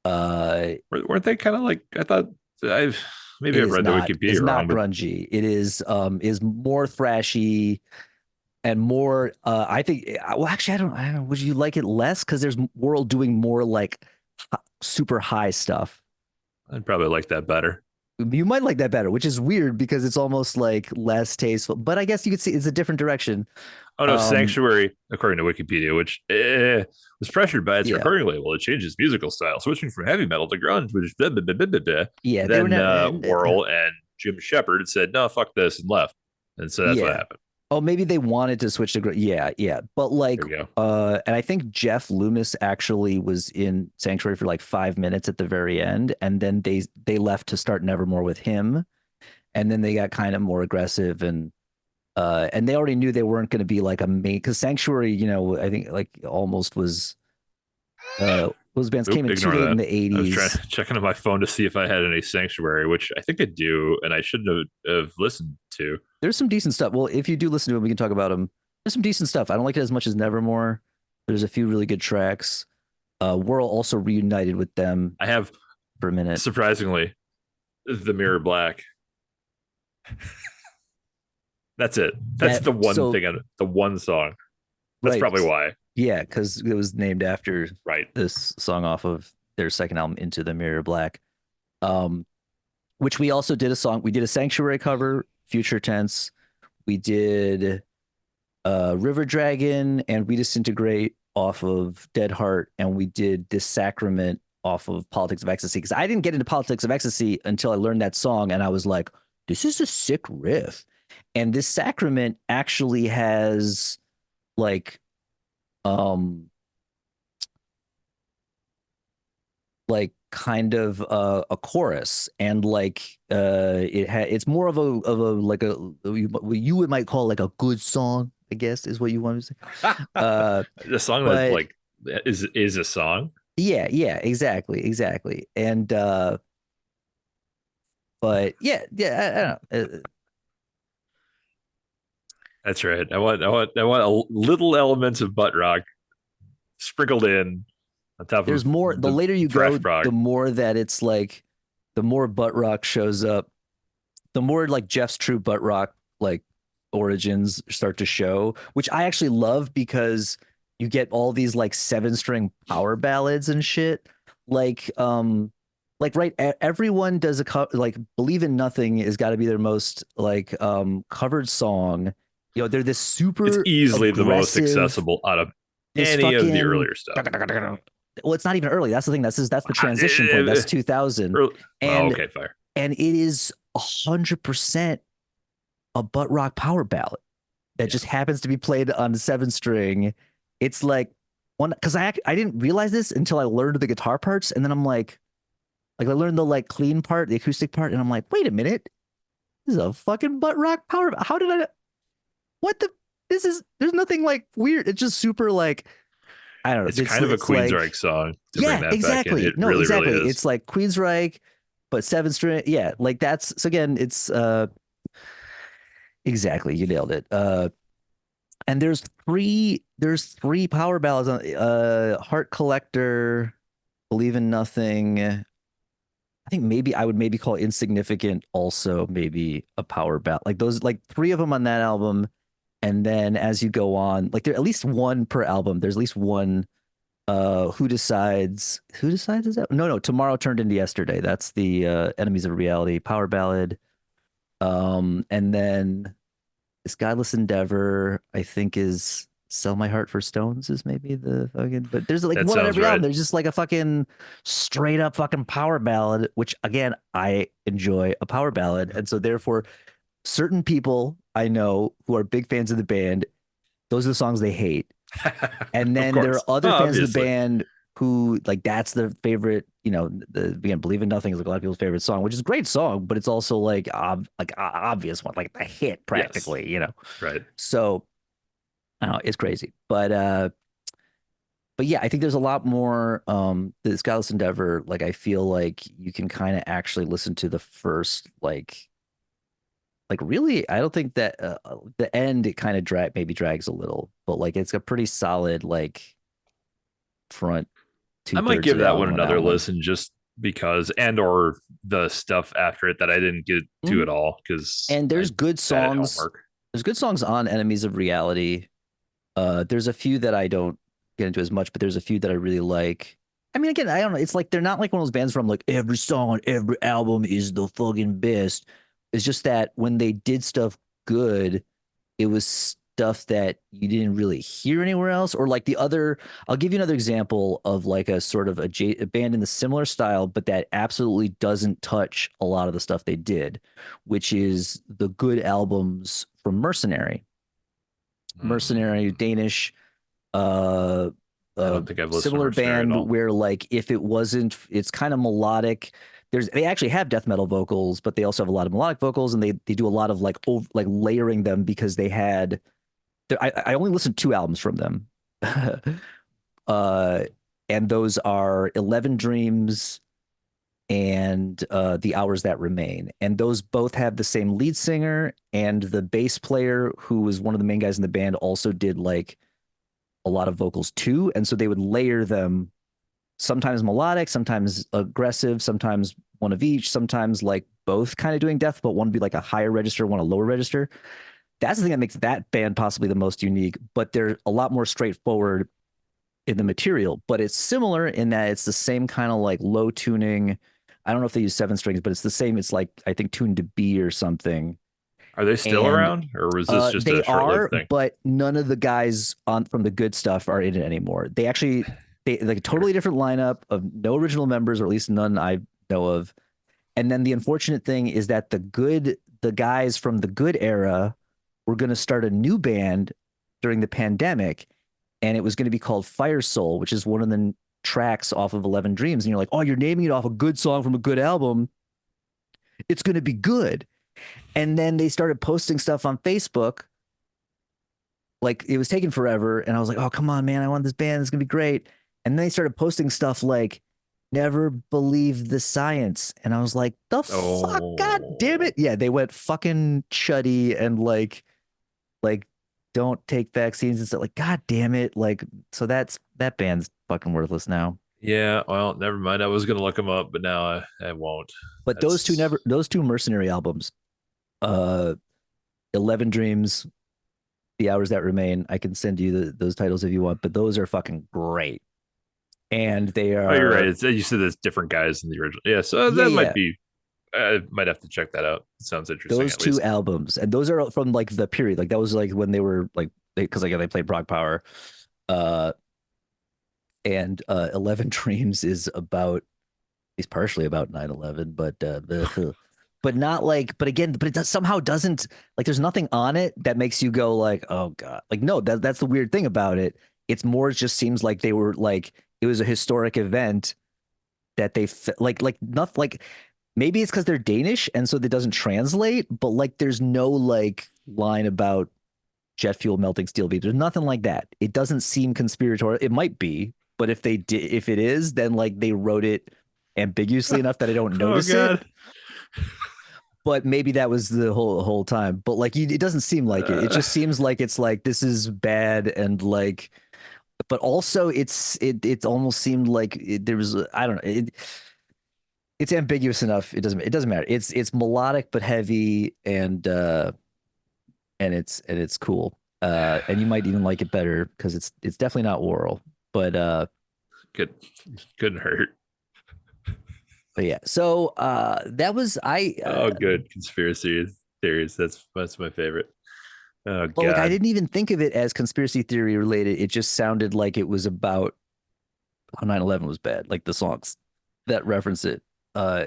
Uh, Weren't they kind of like I thought I've maybe it I've read the is Wikipedia wrong, not but grungy. It is more thrashy and more I think well actually I don't know would you like it less because there's World doing more like super high stuff. I'd probably like that better. You might like that better, which is weird because it's almost like less tasteful, but I guess you could see it's a different direction. Oh no, um Sanctuary, according to Wikipedia, which was pressured by its yeah, recording label, it changed its musical style, switching from heavy metal to grunge, which blah, blah, blah, blah, blah, blah. yeah, they were Then not Worrell and Jim Shepard said, "No, fuck this," and left. And so that's what yeah. happened. Oh, maybe they wanted to switch to yeah, but There like we go. and I think Jeff Loomis actually was in Sanctuary for like 5 minutes at the very end, and then they left to start Nevermore with him, and then they got kind of more aggressive and they already knew they weren't going to be like a main because Sanctuary, I think like almost was Those bands came Nope, in too ignore late in that. the I was trying 80s. checking on my phone to see if I had any Sanctuary, which I think I do, and I shouldn't have listened to. There's some decent stuff. Well, if you do listen to them, we can talk about them. There's some decent stuff. I don't like it as much as Nevermore. There's a few really good tracks. Whirl also reunited with them I have for a minute. surprisingly the Mirror Black. That's it. That's That the one so thing. The one song. That's right, probably why. yeah, because it was named after Right. this song off of their second album, Into the Mirror Black. Um, which we also did a song. We did a Sanctuary cover, Future Tense. We did River Dragon and We Disintegrate off of Dead Heart, and we did This Sacrament off of Politics of Ecstasy. Because I didn't get into Politics of Ecstasy until I learned that song, and I was like, this is a sick riff. And This Sacrament actually has like um kind of a chorus and it's more of a like a what you might call like a good song, I guess is what you want to say. uh The song that but like is a song. yeah, exactly, and but yeah, I don't know. That's right. I want a little elements of butt rock sprinkled in on top There's of more. The the later you thrash go, prog. the more that it's like the more butt rock shows up, the more like Jeff's true butt rock like origins start to show, which I actually love because you get all these like 7 string power ballads and shit. Like like right, everyone does like Believe in Nothing has got to be their most like covered song. You know, they're this It's super easily the most aggressive, accessible out of this any of the fucking earlier stuff. well, it's not even early. That's the thing. That's the transition point. That's Uh, 2000. Early, oh, And okay, fire. and it is 100% a butt rock power ballad that Yeah, just happens to be played on 7 string. It's like one because I didn't realize this until I learned the guitar parts, and then I'm like I learned the like clean part, the acoustic part, and I'm like, wait a minute, this is a fucking butt rock power. How did I? What the? This is there's nothing like weird. It's just super like I don't know. it's kind of a It's like Queensryche song to bring yeah, that back in. exactly. It No, really, really exactly. is. It's like Queensryche, but 7 string. Yeah, like that's so again, it's exactly, you nailed it. And there's three power ballads on Heart Collector, Believe in Nothing. I think maybe I would maybe call Insignificant also maybe a power ballad. Like those like three of them on that album. And then as you go on, like there at least one per album. There's at least one who decides is that no Tomorrow Turned Into Yesterday. That's the Enemies of Reality power ballad. And then This Godless Endeavor, I think, is Sell My Heart for Stones is maybe the fucking, but there's like That one on sounds every album. right. There's just like a fucking straight up fucking power ballad, which again, I enjoy a power ballad. And so therefore, certain people I know who are big fans of the band, those are the songs they hate. And Of then there are course, other fans of the obviously. band who like that's their favorite, the again, Believe in Nothing is like a lot of people's favorite song, which is a great song, but it's also like obvious one, like the hit Yes, practically. right. So I don't know, it's crazy. But yeah, I think there's a lot more the Godless Endeavor, like I feel like you can kind of actually listen to the first like really, I don't think that the end it kind of maybe drags a little, but like it's a pretty solid like front I two might thirds give of the that one album on that another one. listen just because, and or the stuff after it that I didn't get to Mhm. at all because And I had it homework. there's good songs on Enemies of Reality. There's a few that I don't get into as much, but there's a few that I really like. I mean, again, I don't know. It's like they're not like one of those bands from like every song on every album is the fucking best. It's just that when they did stuff good, it was stuff that you didn't really hear anywhere else. Or like the other, I'll give you another example of like a sort of a band in the similar style, but that absolutely doesn't touch a lot of the stuff they did, which is the good albums from Mercenary. Mercenary, Hmm. Danish, uh, I uh, don't think I've listened to similar Mercenary at band all. where like if it wasn't, it's kind of melodic. They actually have death metal vocals, but they also have a lot of melodic vocals, and they do a lot of like like layering them because they had. I only listened to 2 albums from them. uh, and those are 11 Dreams and The Hours That Remain. And those both have the same lead singer, and the bass player, who was one of the main guys in the band, also did like a lot of vocals too. And so they would layer them, sometimes melodic, sometimes aggressive, sometimes one of each, sometimes like both kind of doing death, but one would be like a higher register, one a lower register. That's the thing that makes that band possibly the most unique, but they're a lot more straightforward in the material, but it's similar in that it's the same kind of like low tuning. I don't know if they use seven strings, but it's the same. It's like, I think, tuned to B or something. Are they still And around, or was this just they a short-lived are, thing? but none of the guys on from the good stuff are in it anymore. They like a Fair. totally different lineup of no original members, or at least none I know of. And then the unfortunate thing is that the guys from the good era were going to start a new band during the pandemic, and it was going to be called Fire Soul, which is one of the tracks off of 11 Dreams. And you're like, oh, you're naming it off a good song from a good album. It's going to be good. And then they started posting stuff on Facebook. Like, it was taking forever. And I was like, oh, come on, man. I want this band. It's going to be great. And then they started posting stuff like, never believe the science. And I was like, the fuck? God damn Oh, it. Yeah, they went fucking chuddy and like, don't take vaccines and stuff. Like, God damn it. Like, so that band's fucking worthless now. yeah. Well, never mind. I was gonna look them up, but now I won't. But That's those two Mercenary albums, uh, 11 Dreams, The Hours That Remain. I can send you those titles if you want, but those are fucking great. And they oh, you're right. are, You said there's different guys in the original. Yeah, so yeah, that might yeah. be. I might have to check that out. It sounds interesting, Those at two least. albums, and those are from like the period. Like that was like when they were like, because again, they played Prog Power. Uh, and 11 Dreams is partially about 9/11, but not like, but again, but it does somehow doesn't, like, there's nothing on it that makes you go like, oh God. Like, no, that's the weird thing about it. It's more, it just seems like they were like, it was a historic event that like nothing, like maybe it's because they're Danish and so that doesn't translate, but like there's no like line about jet fuel melting steel beams. There's nothing like that. It doesn't seem conspiratorial. It might be, but if it is, then like they wrote it ambiguously enough that I don't Oh notice it. God. But maybe that was the whole time. But like, it doesn't seem like it. It Uh, just seems like it's like this is bad and like, but also it almost seemed like there was, I don't know. It's ambiguous enough. It doesn't matter. It's melodic but heavy, and it's cool. And you might even like it better because it's definitely not oral. But could couldn't hurt. but yeah. So that was I. Oh, good conspiracy theories. That's my favorite. Oh But like I God. didn't even think of it as conspiracy theory related. It just sounded like it was about how 9/11 was bad, like the songs that reference it. Uh,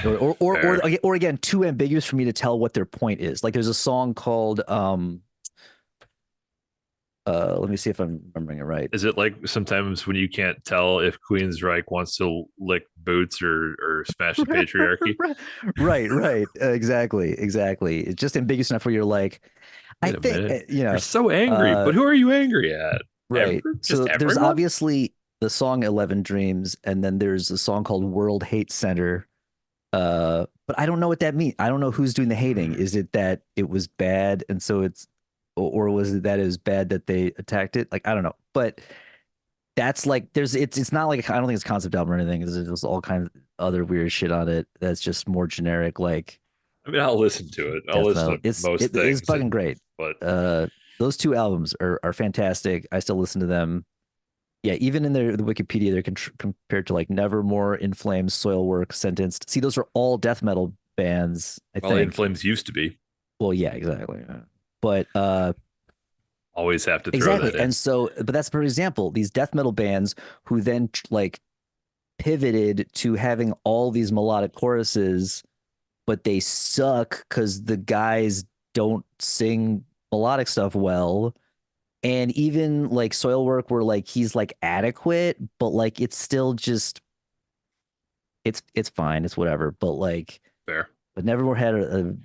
Fair. or again, too ambiguous for me to tell what their point is. Like there's a song called let me see if I'm remembering it right. Is it like sometimes when you can't tell if Queensryche wants to lick boots or smash the patriarchy? Right. Exactly. It's just ambiguous enough where you're like, I Wait a think, minute. you You're know, so angry, uh, but who are you angry at? right. Just So there's everyone? obviously the song 11 Dreams, and then there's a song called World Hate Center. But I don't know what that means. I don't know who's doing the hating. Is it that it was bad and so or was it that it was bad that they attacked it? Like, I don't know. But that's like, it's not like, I don't think it's a concept album or anything. There's all kinds of other weird shit on it that's just more generic, like I mean, I'll listen to it. I'll death listen metal. to most It is things, fucking great. but Uh, those two albums are fantastic. I still listen to them. Yeah, even in the Wikipedia, they're compared to like Nevermore, In Flames, Soilwork, Sentenced. See, those are all death metal bands, I well, In think. Flames used to be. Well, yeah, exactly. But Always have to throw exactly. that in. And so, but that's for example, these death metal bands who then like pivoted to having all these melodic choruses, but they suck because the guys don't sing melodic stuff well. And even like Soilwork, where like he's like adequate, but like it's still just it's fine, it's whatever. But like, Fair. but Nevermore had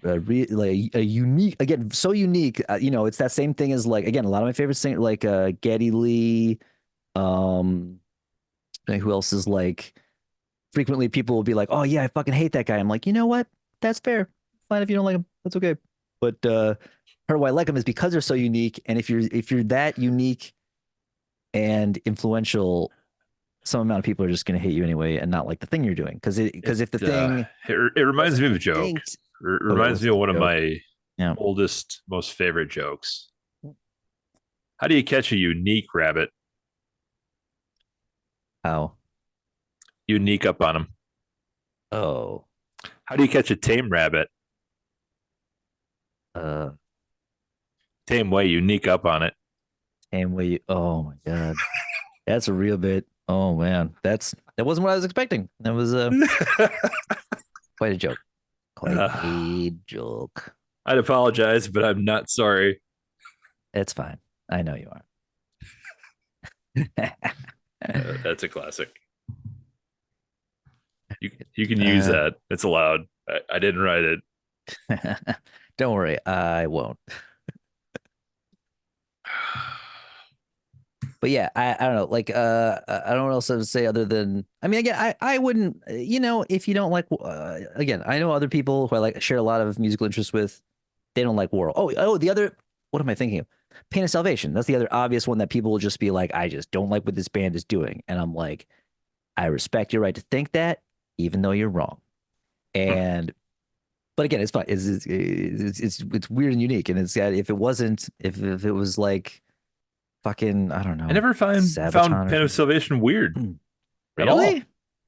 like a unique, again, so unique. It's that same thing as like, again, a lot of my favorite singers like Geddy Lee, um Like, who else is like frequently people will be like, "Oh yeah, I fucking hate that guy." I'm like, you know what? That's fair. Fine if you don't like him. That's okay. But part of why I like them is because they're so unique. And if you're that unique and influential, some amount of people are just going to hate you anyway and not like the thing you're doing. It Because if the thing it reminds wasn't me of a joke. distinct, It oh, reminds what's me of the one of joke? my Yeah. oldest, most favorite jokes. How do you catch a unique rabbit? How? Unique up on him. Oh, How do you catch a tame rabbit? uh, Tame way, unique up on it. and we. Oh my God, that's a real bit. Oh man, that wasn't what I was expecting. That was quite a joke. Quite uh, a joke. I'd apologize, but I'm not sorry. It's fine. I know you are. That's a classic. You can use that. It's allowed. I didn't write it. Don't worry, I won't. But yeah, I don't know. Like I don't know what else to say other than I mean again I wouldn't if you don't like again I know other people who I like share a lot of musical interests with. They don't like World. Oh, the other, what am I thinking of? Pain of Salvation. That's the other obvious one that people will just be like, I just don't like what this band is doing. And I'm like, I respect your right to think that, even though you're wrong. And but again, it's fine. It's weird and unique. And it's if it wasn't if it was like fucking I don't I know never found Sabaton or Pen of something. Salvation weird at all. Really?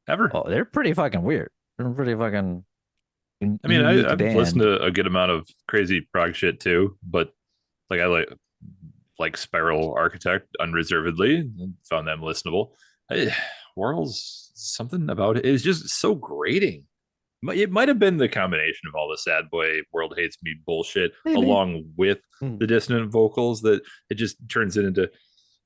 Ever. Oh, they're pretty fucking weird. They're pretty fucking I mean, unique I've listened band. to a good amount of crazy prog shit too, but like I like Spiral Architect unreservedly. Found them listenable. I, World's something about it is just so grating. It might have been the combination of all the sad boy world hates me bullshit Maybe. along with Hmm. the dissonant vocals that it just turns it into,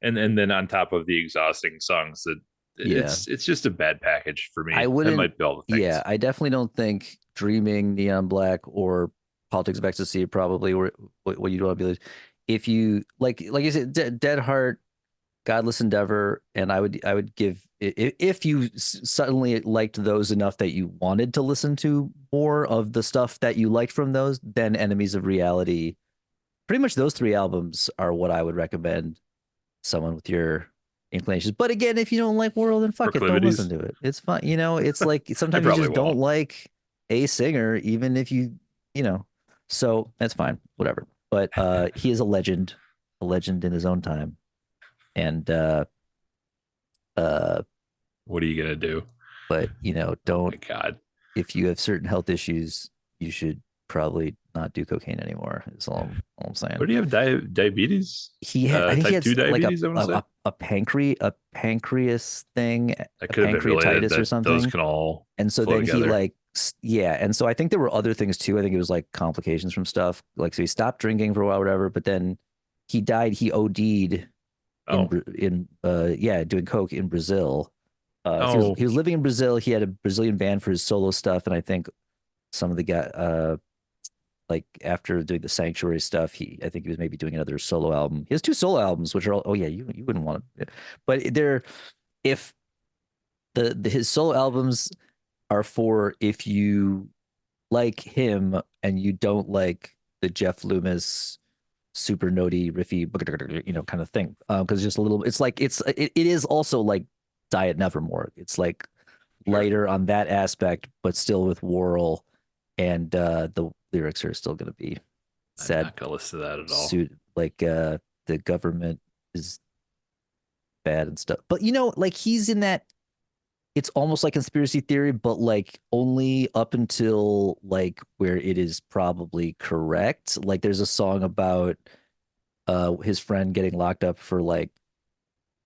and then on top of the exhausting songs that Yeah. it's just a bad package for I me. That wouldn't, might be all the yeah, things. I definitely don't think Dreaming, Neon Black, or Politics of Ecstasy probably were what you'd want to be. If you like you said, Dead Heart, Godless Endeavor, and I would give if you suddenly liked those enough that you wanted to listen to more of the stuff that you liked from those, then Enemies of Reality. Pretty much those three albums are what I would recommend someone with your inclinations. But again, if you don't like World, then fuck it, don't listen Proclivities. to it. It's fine. It's like I sometimes you probably just don't won't. like a singer, even if you know. So that's fine, whatever. But he is a legend in his own time. And uh What are you gonna do? but Oh don't my god. if you have certain health issues, you should probably not do cocaine anymore. Is all I'm saying. What do you have? Diabetes? He had I think he Type had two like diabetes. I want to say a pancreas thing, that a could have been related. pancreatitis or That those something. can all And so flow then he together. like yeah, and so I think there were other things too. I think it was like complications from stuff. Like so he stopped drinking for a while, whatever, but then he died, he OD'd Oh, in yeah, doing coke in Brazil. He oh, was living in Brazil. He had a Brazilian band for his solo stuff, and I think some of the guy like after doing the Sanctuary stuff, I think he was maybe doing another solo album. He has two solo albums, which are all, oh yeah, you wouldn't want to, but they're if his solo albums are for if you like him and you don't like the Jeff Loomis super notey riffy kind of thing because it's just a little it's like it is also like Diet Nevermore. It's like sure. lighter on that aspect but still with Worrell, and the lyrics are still going to be I'm sad not gonna listen to that at all. suit like the government is bad and stuff, but like he's in that it's almost like conspiracy theory, but like only up until like where it is probably correct. Like there's a song about his friend getting locked up for like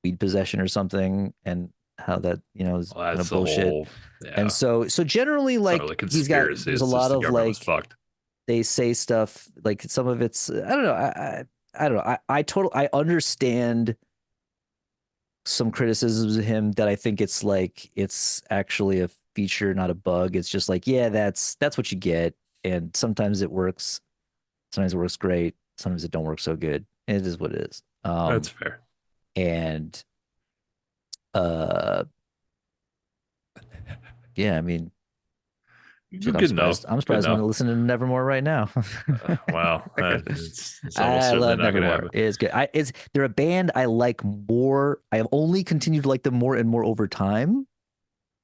weed possession or something, and how that is Well, kind that's of the bullshit. whole. And Yeah, so generally it's not like really conspiracy. there's a It's lot just the of government was like fucked. they say stuff like some of it's I don't know I don't know I understand some criticisms of him that I think it's like it's actually a feature, not a bug. It's just like, yeah, that's what you get. And sometimes it works, sometimes it works great, sometimes it don't work so good. It is what it is. That's fair. And uh Yeah, I mean, shit, I'm Good enough. surprised. I'm Good surprised I'm enough. listening to Nevermore right now. Wow, it's almost I certainly love not going to Nevermore. happen. It's good. They're a band I like more. I have only continued to like them more and more over time.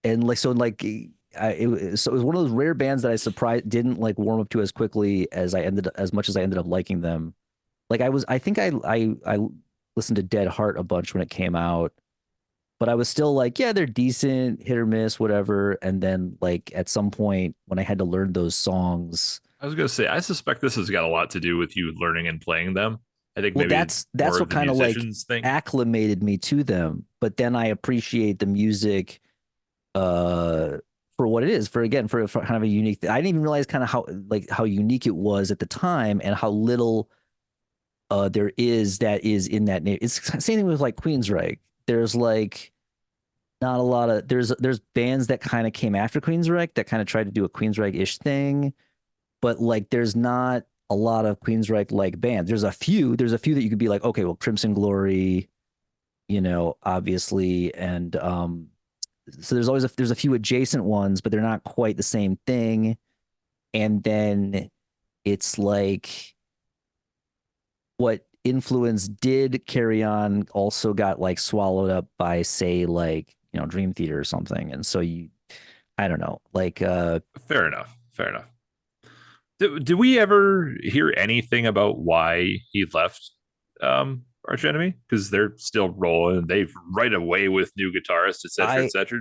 And like so like so it was one of those rare bands that I surprised didn't like warm up to as quickly as much as I ended up liking them. Like I think I listened to Dead Heart a bunch when it came out, but I was still like, yeah, they're decent, hit or miss, whatever. And then like at some point when I had to learn those songs, I was going to say, I suspect this has got a lot to do with you learning and playing them. I think well, maybe more that's of what the kind of like musicians thing. acclimated me to them. But then I appreciate the music uh for what it is, for again, for kind of a unique thing. I didn't even realize kind of how unique it was at the time and how little there is that is in that name. It's the same thing with like Queensryche. There's like not a lot of there's bands that kind of came after Queensryche that kind of tried to do a Queensryche-ish thing, but like there's not a lot of Queensryche like bands. There's a few that you could be like, okay, well, Crimson Glory, obviously, and so there's a few adjacent ones, but they're not quite the same thing. And then it's like what influence did carry on also got like swallowed up by say like Dream Theater or something. And so I don't know, like Fair enough. Fair enough. Did we ever hear anything about why he left Arch Enemy? Because they're still rolling. They've right away with new guitarists, etc., I etc.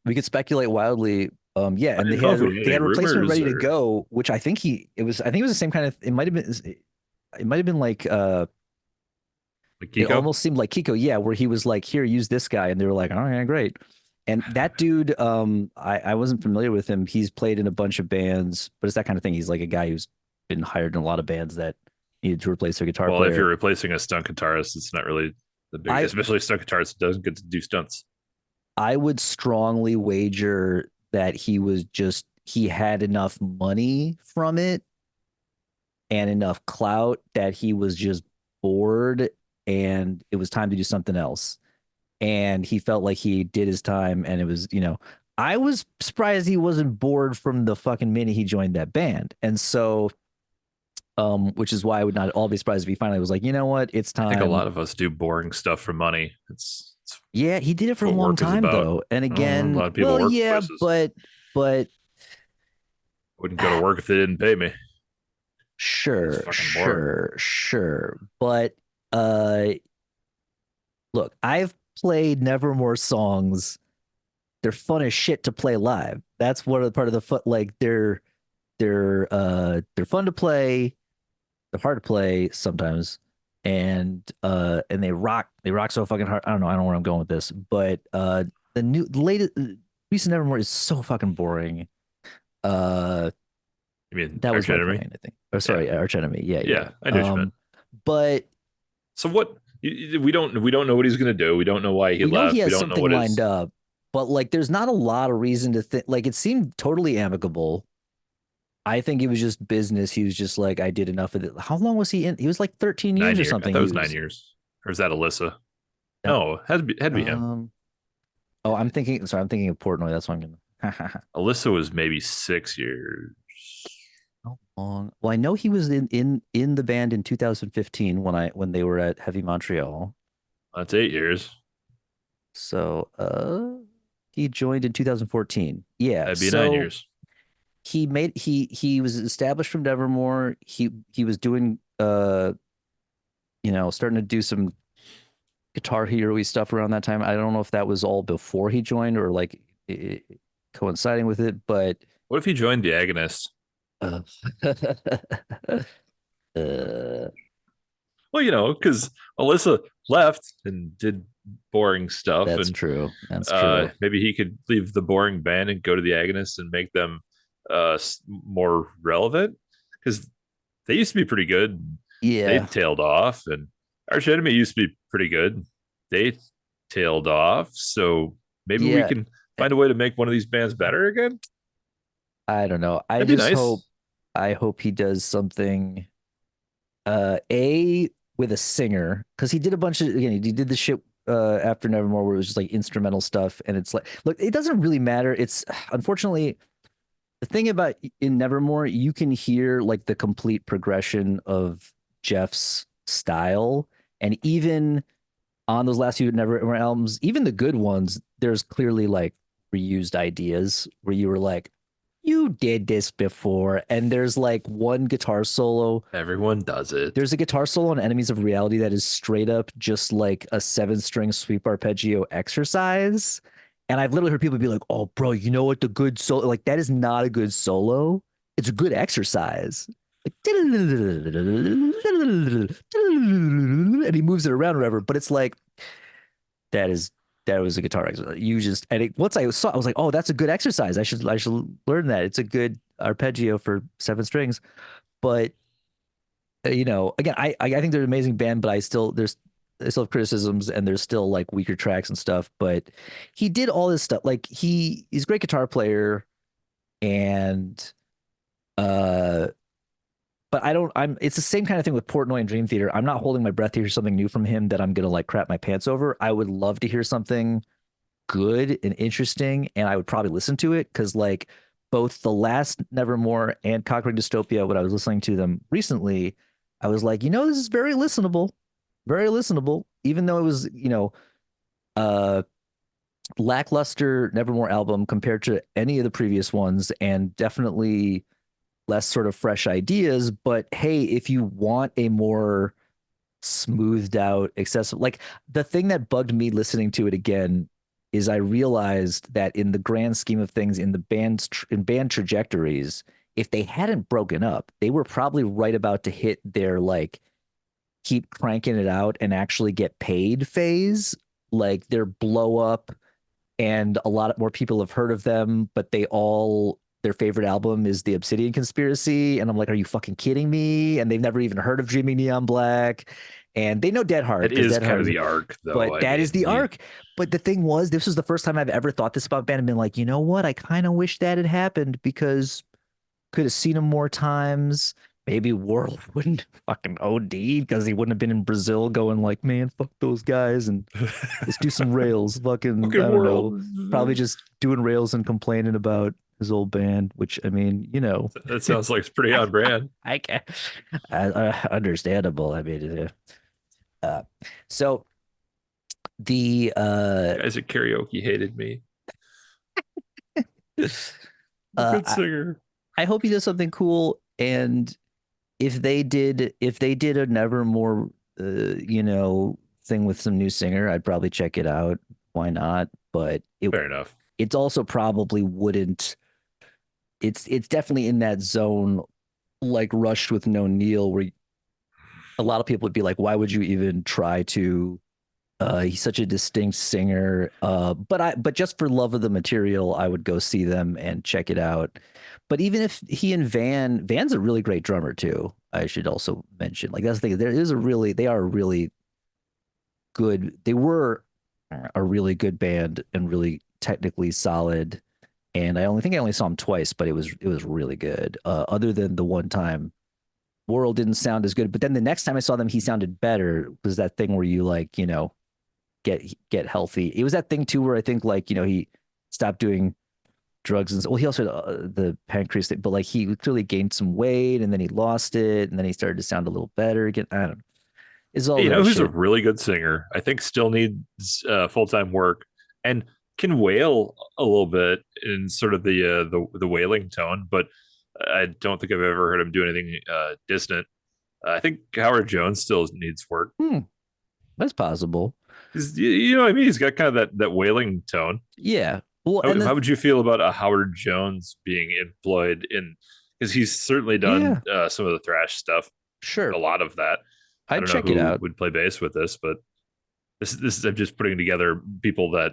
we could speculate wildly. Yeah, I and didn't know if we had they any had a replacement rumors ready to or go, which I think it was the same kind of, it might have been like like it Kiko. almost seemed like Kiko, yeah, where he was like, here, use this guy. And they were like, oh, yeah, great. And that dude, I wasn't familiar with him. He's played in a bunch of bands, but it's that kind of thing. He's like a guy who's been hired in a lot of bands that needed to replace their guitar Well, if you're player. replacing a stunt guitarist, it's not really the big, I especially a stunt guitarist that doesn't get to do stunts. I would strongly wager that he had enough money from it and enough clout that he was just bored and it was time to do something else. And he felt like he did his time and it was, I was surprised he wasn't bored from the fucking minute he joined that band. And so which is why I would not all be surprised if he finally was like, you know what, it's I think a time. lot of us do boring stuff for money. It's Yeah, he did it for a what long work is time about. though. And Oh, a again, lot of people well, work yeah, places. but Wouldn't go to work if they didn't pay me. It's sure, fucking boring. sure. But uh look, I've played Nevermore songs. They're fun as shit to play live. That's one of the part of the fun. Like they're fun to play. They're hard to play sometimes, and they rock so fucking hard. I don't know where I'm going with this, but the latest recent Nevermore is so fucking boring. Uh, You mean that was Arch my Enemy? point, I think. Or Yeah, sorry, Arch Enemy. Yeah, yeah. yeah. I know what you meant. But So what? We don't know what he's gonna do. We don't know why he we know he left. We has don't know something what lined his up. But like, there's not a lot of reason to think. Like, it seemed totally amicable. I think it was just business. He was just like, I did enough of it. How long was he in? He was like 13 years or 9 years. I something. thought it He was nine was, years. Or is that Alyssa? no, No, had to be him. oh, I'm thinking of Portnoy. That's what I'm gonna. Alyssa was maybe 6 years. How long? Well, I know he was in the band in 2015 when they were at Heavy Montreal. That's 8 years. So, he joined in 2014. Yeah. That'd be nine So years. he was established from Nevermore. He was doing starting to do some Guitar Hero stuff around that time. I don't know if that was all before he joined or like coinciding with it, but What if he joined the Agonists? uh, uh, Well, because Alyssa left and did boring stuff, that's and true. That's true. maybe he could leave the boring band and go to the Agonists and make them more relevant because they used to be pretty good. They Yeah. tailed off, and Arch Enemy used to be pretty good. They tailed off, so maybe we Yeah. can find a way to make one of these bands better again. I don't know. That'd be nice. I hope he does something a with a singer because he did a bunch of again he did the shit after Nevermore where it was just like instrumental stuff, and it's like, look, it doesn't really matter. It's unfortunately the thing about in Nevermore, you can hear like the complete progression of Jeff's style, and even on those last few Nevermore albums, even the good ones, there's clearly like reused ideas where you were like, you did this before, and there's like one guitar solo. Everyone does it. There's a guitar solo on Enemies of Reality that is straight up just like a 7 string sweep arpeggio exercise. And I've literally heard people be like, oh, bro, you know what? The good solo, like, that is not a good solo. It's a good exercise. Like, and he moves it around or whatever. But it's like, that is, that was a guitar exercise. You just, and once I saw, I was like, oh, that's a good exercise. I should learn that. It's a good arpeggio for 7 strings. But again, I think they're an amazing band, but I still have criticisms and there's still like weaker tracks and stuff. But he did all this stuff. Like he's a great guitar player, and uh, but I don't. It's the same kind of thing with Portnoy and Dream Theater. I'm not holding my breath to hear something new from him that I'm gonna like crap my pants over. I would love to hear something good and interesting, and I would probably listen to it because like both the last Nevermore and Conquering Dystopia, when I was listening to them recently, I was like, this is very listenable, even though it was, uh lackluster Nevermore album compared to any of the previous ones, and definitely less sort of fresh ideas. But hey, if you want a more smoothed out, accessible. Like the thing that bugged me listening to it again is I realized that in the grand scheme of things, in the band trajectories, if they hadn't broken up, they were probably right about to hit their like keep cranking it out and actually get paid phase. Like their blow up, and a lot more people have heard of them, but their favorite album is The Obsidian Conspiracy. And I'm like, are you fucking kidding me? And they've never even heard of Dreaming Neon Black. And they know Dead Hard It because is Dead kind Hard of is, the arc, though. but I that is mean, the arc. But the thing was, this was the first time I've ever thought this about band and been like, you know what? I kind of wish that had happened because could have seen him more times. Maybe World wouldn't fucking OD because he wouldn't have been in Brazil going like, man, fuck those guys and let's do some rails. Fucking, fucking I don't know. world. Probably just doing rails and complaining about his old band, which I mean, That sounds like it's pretty on brand. I can understandable. I mean, uh, so the Guys at karaoke hated me. I'm a uh good I, singer. I hope he does something cool. And if they did a Nevermore thing with some new singer, I'd probably check it out. Why not? But Fair enough. it's also probably wouldn't. It's definitely in that zone, like Rushed with no Neil, where a lot of people would be like, why would you even try to? He's such a distinct singer. But just for love of the material, I would go see them and check it out. But even if he and Van's a really great drummer too. I should also mention, like that's the thing. They are a really good. They were a really good band and really technically solid. And I only saw him twice, but it was really good. Other than the one time World didn't sound as good, but then the next time I saw them, he sounded better. It was that thing where you like, get healthy. It was that thing too where I think like, he stopped doing drugs and well, he also had the pancreas thing, but like he clearly gained some weight and then he lost it and then he started to sound a little better again. I don't know. It's all Hey, you that know who's a shit. really good singer? I think still needs full time work and can wail a little bit in sort of the wailing tone, but I don't think I've ever heard him do anything dissonant. I think Howard Jones still needs work. Hmm, that's possible. You know what I mean? He's got kind of that wailing tone. Yeah. Well, How, and how would you feel about a Howard Jones being employed in? Because he's certainly done yeah, some of the thrash stuff, a sure. lot of that. I I'd don't know check it who out. would play bass with this, but this is I'm just putting together people that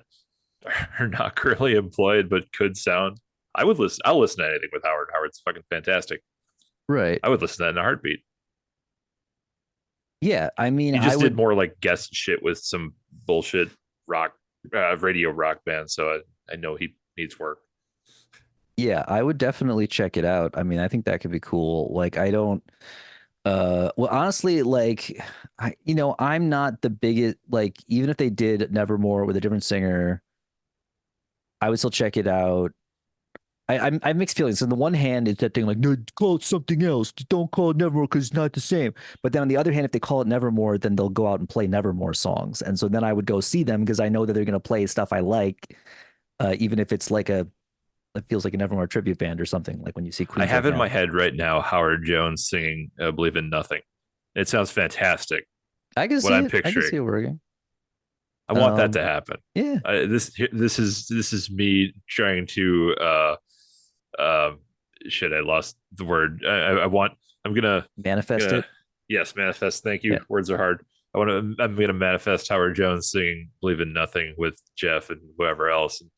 are not currently employed but could sound. I would listen. I'll listen to anything with Howard. Howard's fucking fantastic. Right. I would listen to that in a heartbeat. Yeah. I mean, He I just did would, more like guest shit with some bullshit rock, radio rock band. So I know he needs work. yeah, I would definitely check it out. I mean, I think that could be cool. Like, I don't. Well, honestly, like I'm not the biggest like even if they did Nevermore with a different singer, I would still check it out. I have mixed feelings. On the one hand, it's that thing like, no, call it something else. Don't call it Nevermore because it's not the same. But then on the other hand, if they call it Nevermore, then they'll go out and play Nevermore songs. And so then I would go see them because I know that they're going to play stuff I like, even if it's like it feels like a Nevermore tribute band or something, like when you see I Queen have take in my now. head right now Howard Jones singing "Believe in Nothing." It sounds fantastic. I can What see I'm it. I can see picturing. it working. I want that Um, to happen. yeah, This is me trying to uh, shit. I lost the word. I want. manifest Gonna it. yes manifest. Thank you. Yeah. Words are hard. I'm gonna manifest Howard Jones singing "Believe in Nothing" with Jeff and whoever else. And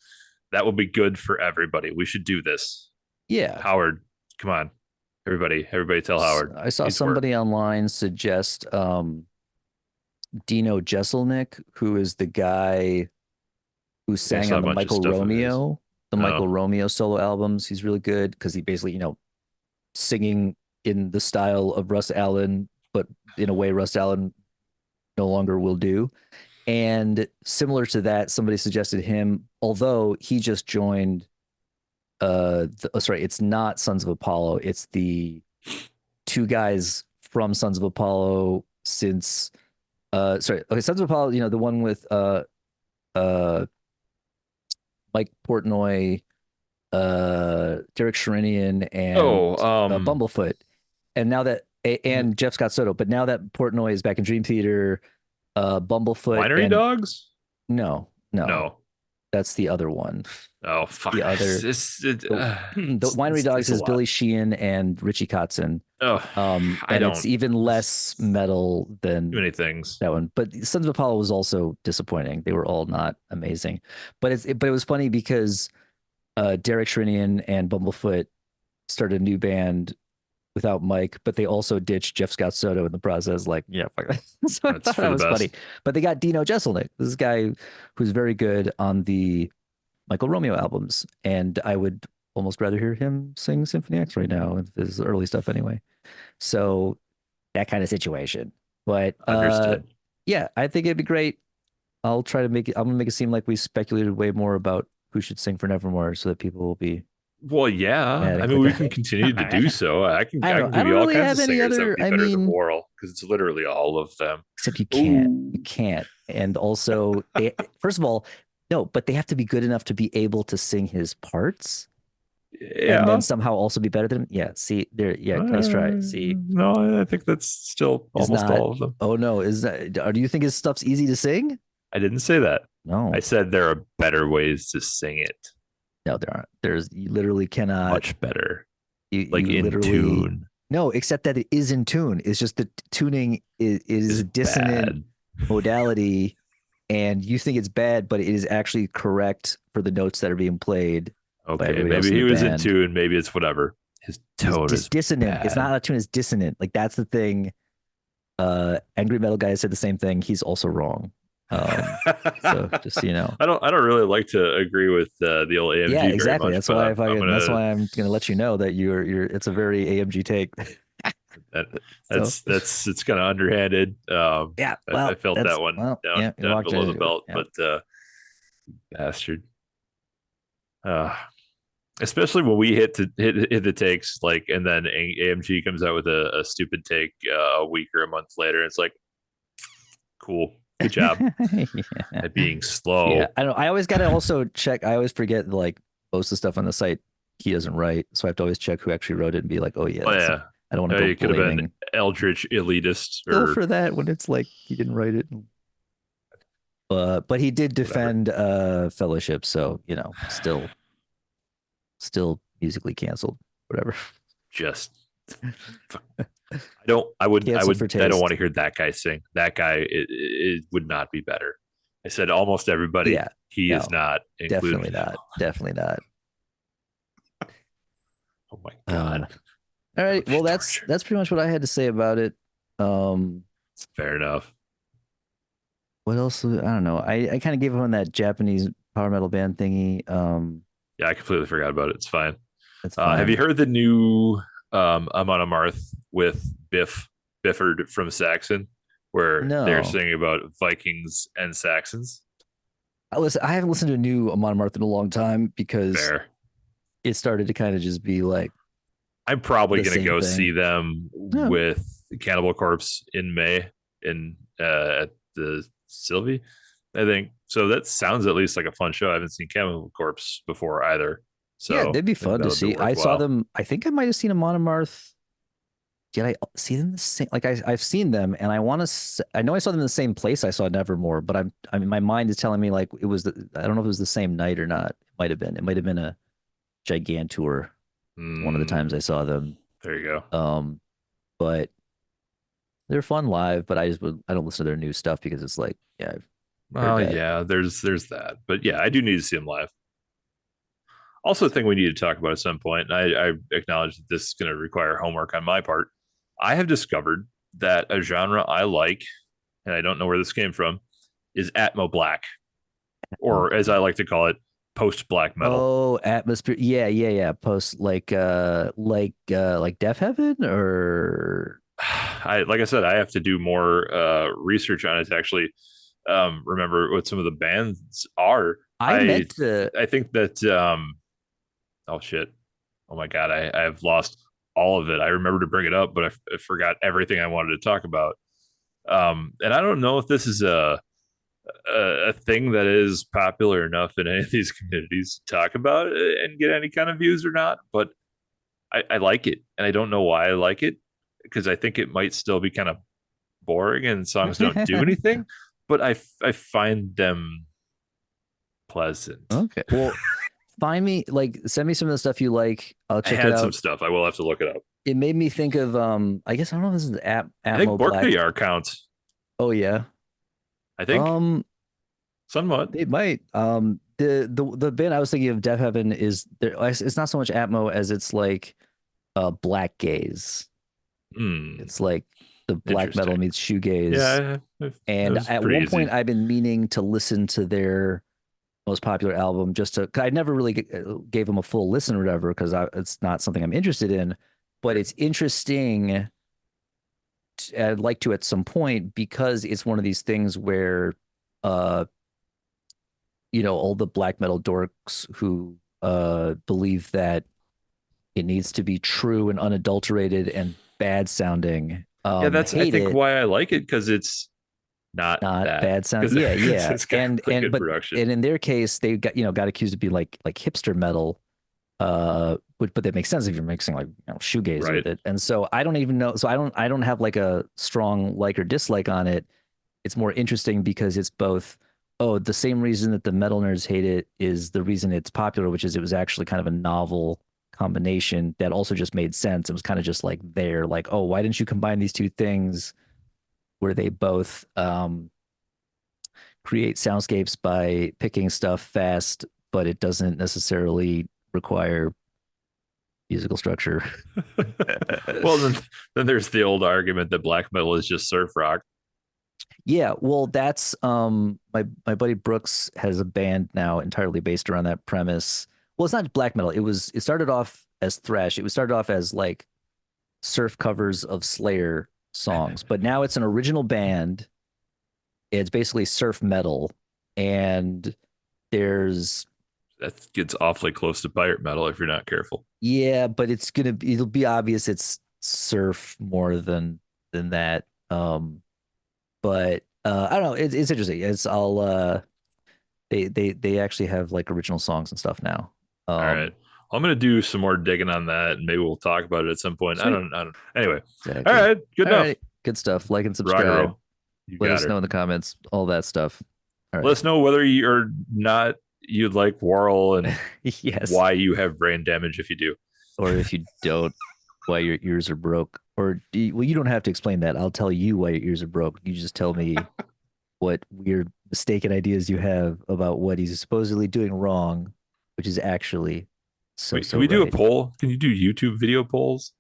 that will be good for everybody. We should do this. Yeah. Howard, come on, everybody, tell Howard I saw needs work. somebody online suggest Dino Jeselnik, who is the guy who Yeah, I sang saw on a bunch of stuff of his. The Oh, Michael Romeo solo albums. He's really good because he basically, singing in the style of Russ Allen, but in a way Russ Allen no longer will do. And similar to that, somebody suggested him, although he just joined sorry, it's not Sons of Apollo, it's the two guys from Sons of Apollo since sorry, okay, Sons of Apollo, the one with uh Mike Portnoy, Derek Sherinian, and oh, Bumblefoot. And now that and Jeff Scott Soto, but now that Portnoy is back in Dream Theater, Bumblefoot Winery and Dogs. no, No. that's the other one. Oh fuck. The other the Winery Dogs A is lot. Billy Sheehan and Richie Kotzen. Oh, I And it's don't. even less metal Too than many things. that one. But Sons of Apollo was also disappointing. They were all not amazing. But it was funny because Derek Shrinian and Bumblefoot started a new band without Mike, but they also ditched Jeff Scott Soto in the process. Like, yeah, fuck that. So I That's thought for that the was funny. best. But they got Dino Jeselnik, this guy who's very good on the Michael Romeo albums, and I would almost rather hear him sing Symphony X right now, his early stuff anyway. So that kind of situation. But Understood. yeah, I think it'd be great. I'll try to make it. I'm gonna make it seem like we speculated way more about who should sing for Nevermore, so that people will be Well, yeah. mad I and mean, click we on can it. continue to do so. I can I don't I know. can I give don't you all really kinds of have any singers that would other. be I better than mean, Laurel because it's literally all of them. except you can't. You Ooh, can't. And also, first of all, no, but they have to be good enough to be able to sing his parts, and then yeah. somehow also be better than him. Yeah. See there. Yeah. Nice try. See, No, I think that's still is almost not. all of them. Oh no, is that? Or do you think his stuff's easy to sing? I didn't say that. I No, said there are better ways to sing it, no, there aren't. You literally cannot. much better, You like in literally tune. no, except that it is in tune. It's just the tuning is Is a dissonant bad. modality, and you think it's bad, but it is actually correct for the notes that are being played by Okay, everybody else maybe in the he was in band. tune. Maybe it's whatever. His tone is Dissonant. It's not bad. out of tune. It's dissonant. Like that's the thing. Angry Metal Guy said the same thing. He's also wrong. So just so you know. I don't really like to agree with the old Yeah, AMG very exactly. much, but I'm That's gonna why I'm gonna let you know that you're it's a very AMG take. that So it's kind of underhanded. yeah, I felt that one yeah, you down walked below right the into it. belt, Yeah. but bastard. Uh, Especially when we hit the takes like, and then AMG comes out with a stupid take a week or a month later. It's like, cool, good job Yeah. at being Yeah. slow. I don't know. I always gotta also check. I always forget like most of the stuff on the site he doesn't write. So I have to always check who actually wrote it and be like, oh yeah, Oh that's yeah, I don't want to go it could have been blaming eldritch elitist Phil or for that when it's like he didn't write it. But he did whatever. defend fellowship, so still musically canceled. Whatever. Just I don't. Canceled for I don't want taste. to hear that guy sing. That guy it would not be better. I said almost everybody. Yeah. He is No, not included definitely in that. not. Definitely not. Oh my Uh god, all that right. would be Well, torture. that's pretty much what I had to say about it. Um Fair enough. What else? I don't know. I kind of gave up on that Japanese power metal band thingy. Yeah, I completely forgot about it. It's fine. That's Have you fine. heard the new Amon Amarth with Biff? Bifford from Saxon, where they're No. singing about Vikings and Saxons? I haven't listened to a new Amon Amarth in a long time because Fair. it started to kind of just be like I'm probably the gonna same go thing. see them No. with Cannibal Corpse in May in at the Sylvie. I think so. That sounds at least like a fun show. I haven't seen Cannibal Corpse before either, Yeah, so they'd be I think fun that to would be see. I saw worthwhile. them. I think I might have seen Amon Amarth. Did I see them the same? Like I've seen them, and I want to. I know I saw them in the same place I saw Nevermore, but I mean, my mind is telling me like it was. I don't know if it was the same night or not. It might have been. It might have been a Gigantour. One of the times Mm, I saw them. there you go. Um, but they're fun live. But I don't listen to their new stuff because it's like, yeah, I've heard Well, that. yeah, there's that, but yeah, I do need to see him live. Also, a thing we need to talk about at some point, and I acknowledge that this is going to require homework on my part. I have discovered that a genre I like, and I don't know where this came from, is Atmo Black, Oh, or as I Black. like to call it, post black metal. Oh, atmosphere. Yeah, yeah, yeah. Post like Death Heaven or I like I said, I have to do more research on it to actually remember what some of the bands are. I I meant to. I think that oh shit, oh my god, I've lost all of it. I remember to bring it up, but I forgot everything I wanted to talk about. And I don't know if this is a thing that is popular enough in any of these communities to talk about and get any kind of views or not, but I like it, and I don't know why I like it because I think it might still be kind of boring and songs don't do anything, but I find them pleasant. Okay. Well, send me some of the stuff you like. I'll I check it had some out. stuff. I will have to look it up. It made me think of I guess I don't know if this is I think Atmo Black. Borknayar counts. Oh yeah. I think Um somewhat. they might. The band I was thinking of Death Heaven is there it's not so much Atmo as it's like black gaze. Hmm. It's like the black metal Interesting. meets shoegaze. Yeah, that And was at pretty one point easy. I've been meaning to listen to their most popular album just to 'cause I never really gave them a full listen or whatever because it's not something I'm interested in, but it's interesting. I'd like to at some point because it's one of these things where, uh, all the black metal dorks who believe that it needs to be true and unadulterated and bad sounding, Yeah, that's I hate think it. why I like it because it's not Not that bad sound. because Yeah, it's, yeah. it's got And really and good but production. and in their case, they got accused of being like hipster metal. But that makes sense if you're mixing like shoegaze Right. with it. And so I don't even know. So I don't have like a strong like or dislike on it. It's more interesting because it's both. Oh, the same reason that the metal nerds hate it is the reason it's popular, which is it was actually kind of a novel combination that also just made sense. It was kind of just like there, like, oh, why didn't you combine these two things where they both create soundscapes by picking stuff fast, but it doesn't necessarily require musical structure. Well, then there's the old argument that black metal is just surf rock. Yeah, well, that's my buddy Brooks has a band now entirely based around that premise. Well, it's not black metal. It started off as thrash. It was started off as like surf covers of Slayer songs, but now it's an original band. It's basically surf metal, and there's That gets awfully close to pirate metal if you're not careful. yeah, but it'll be obvious it's surf more than that. But I don't know. It's interesting. It's all they actually have like original songs and stuff now. All right. Um, I'm gonna do some more digging on that, and maybe we'll talk about it at some point. Sweet. I don't. Anyway, all Exactly. right, good All enough. right. Good stuff. Like and Rock and subscribe. roll. You Let got us her. know in the comments. All that stuff. All Let right. us know whether you or not you'd like Warhol and Yes. why you have brain damage if you do. Or if you don't, why your ears are broke. Well, you don't have to explain that. I'll tell you why your ears are broke. You just tell me what weird mistaken ideas you have about what he's supposedly doing wrong, which is actually so Wait, can so we do a right. poll? Can you do YouTube video polls?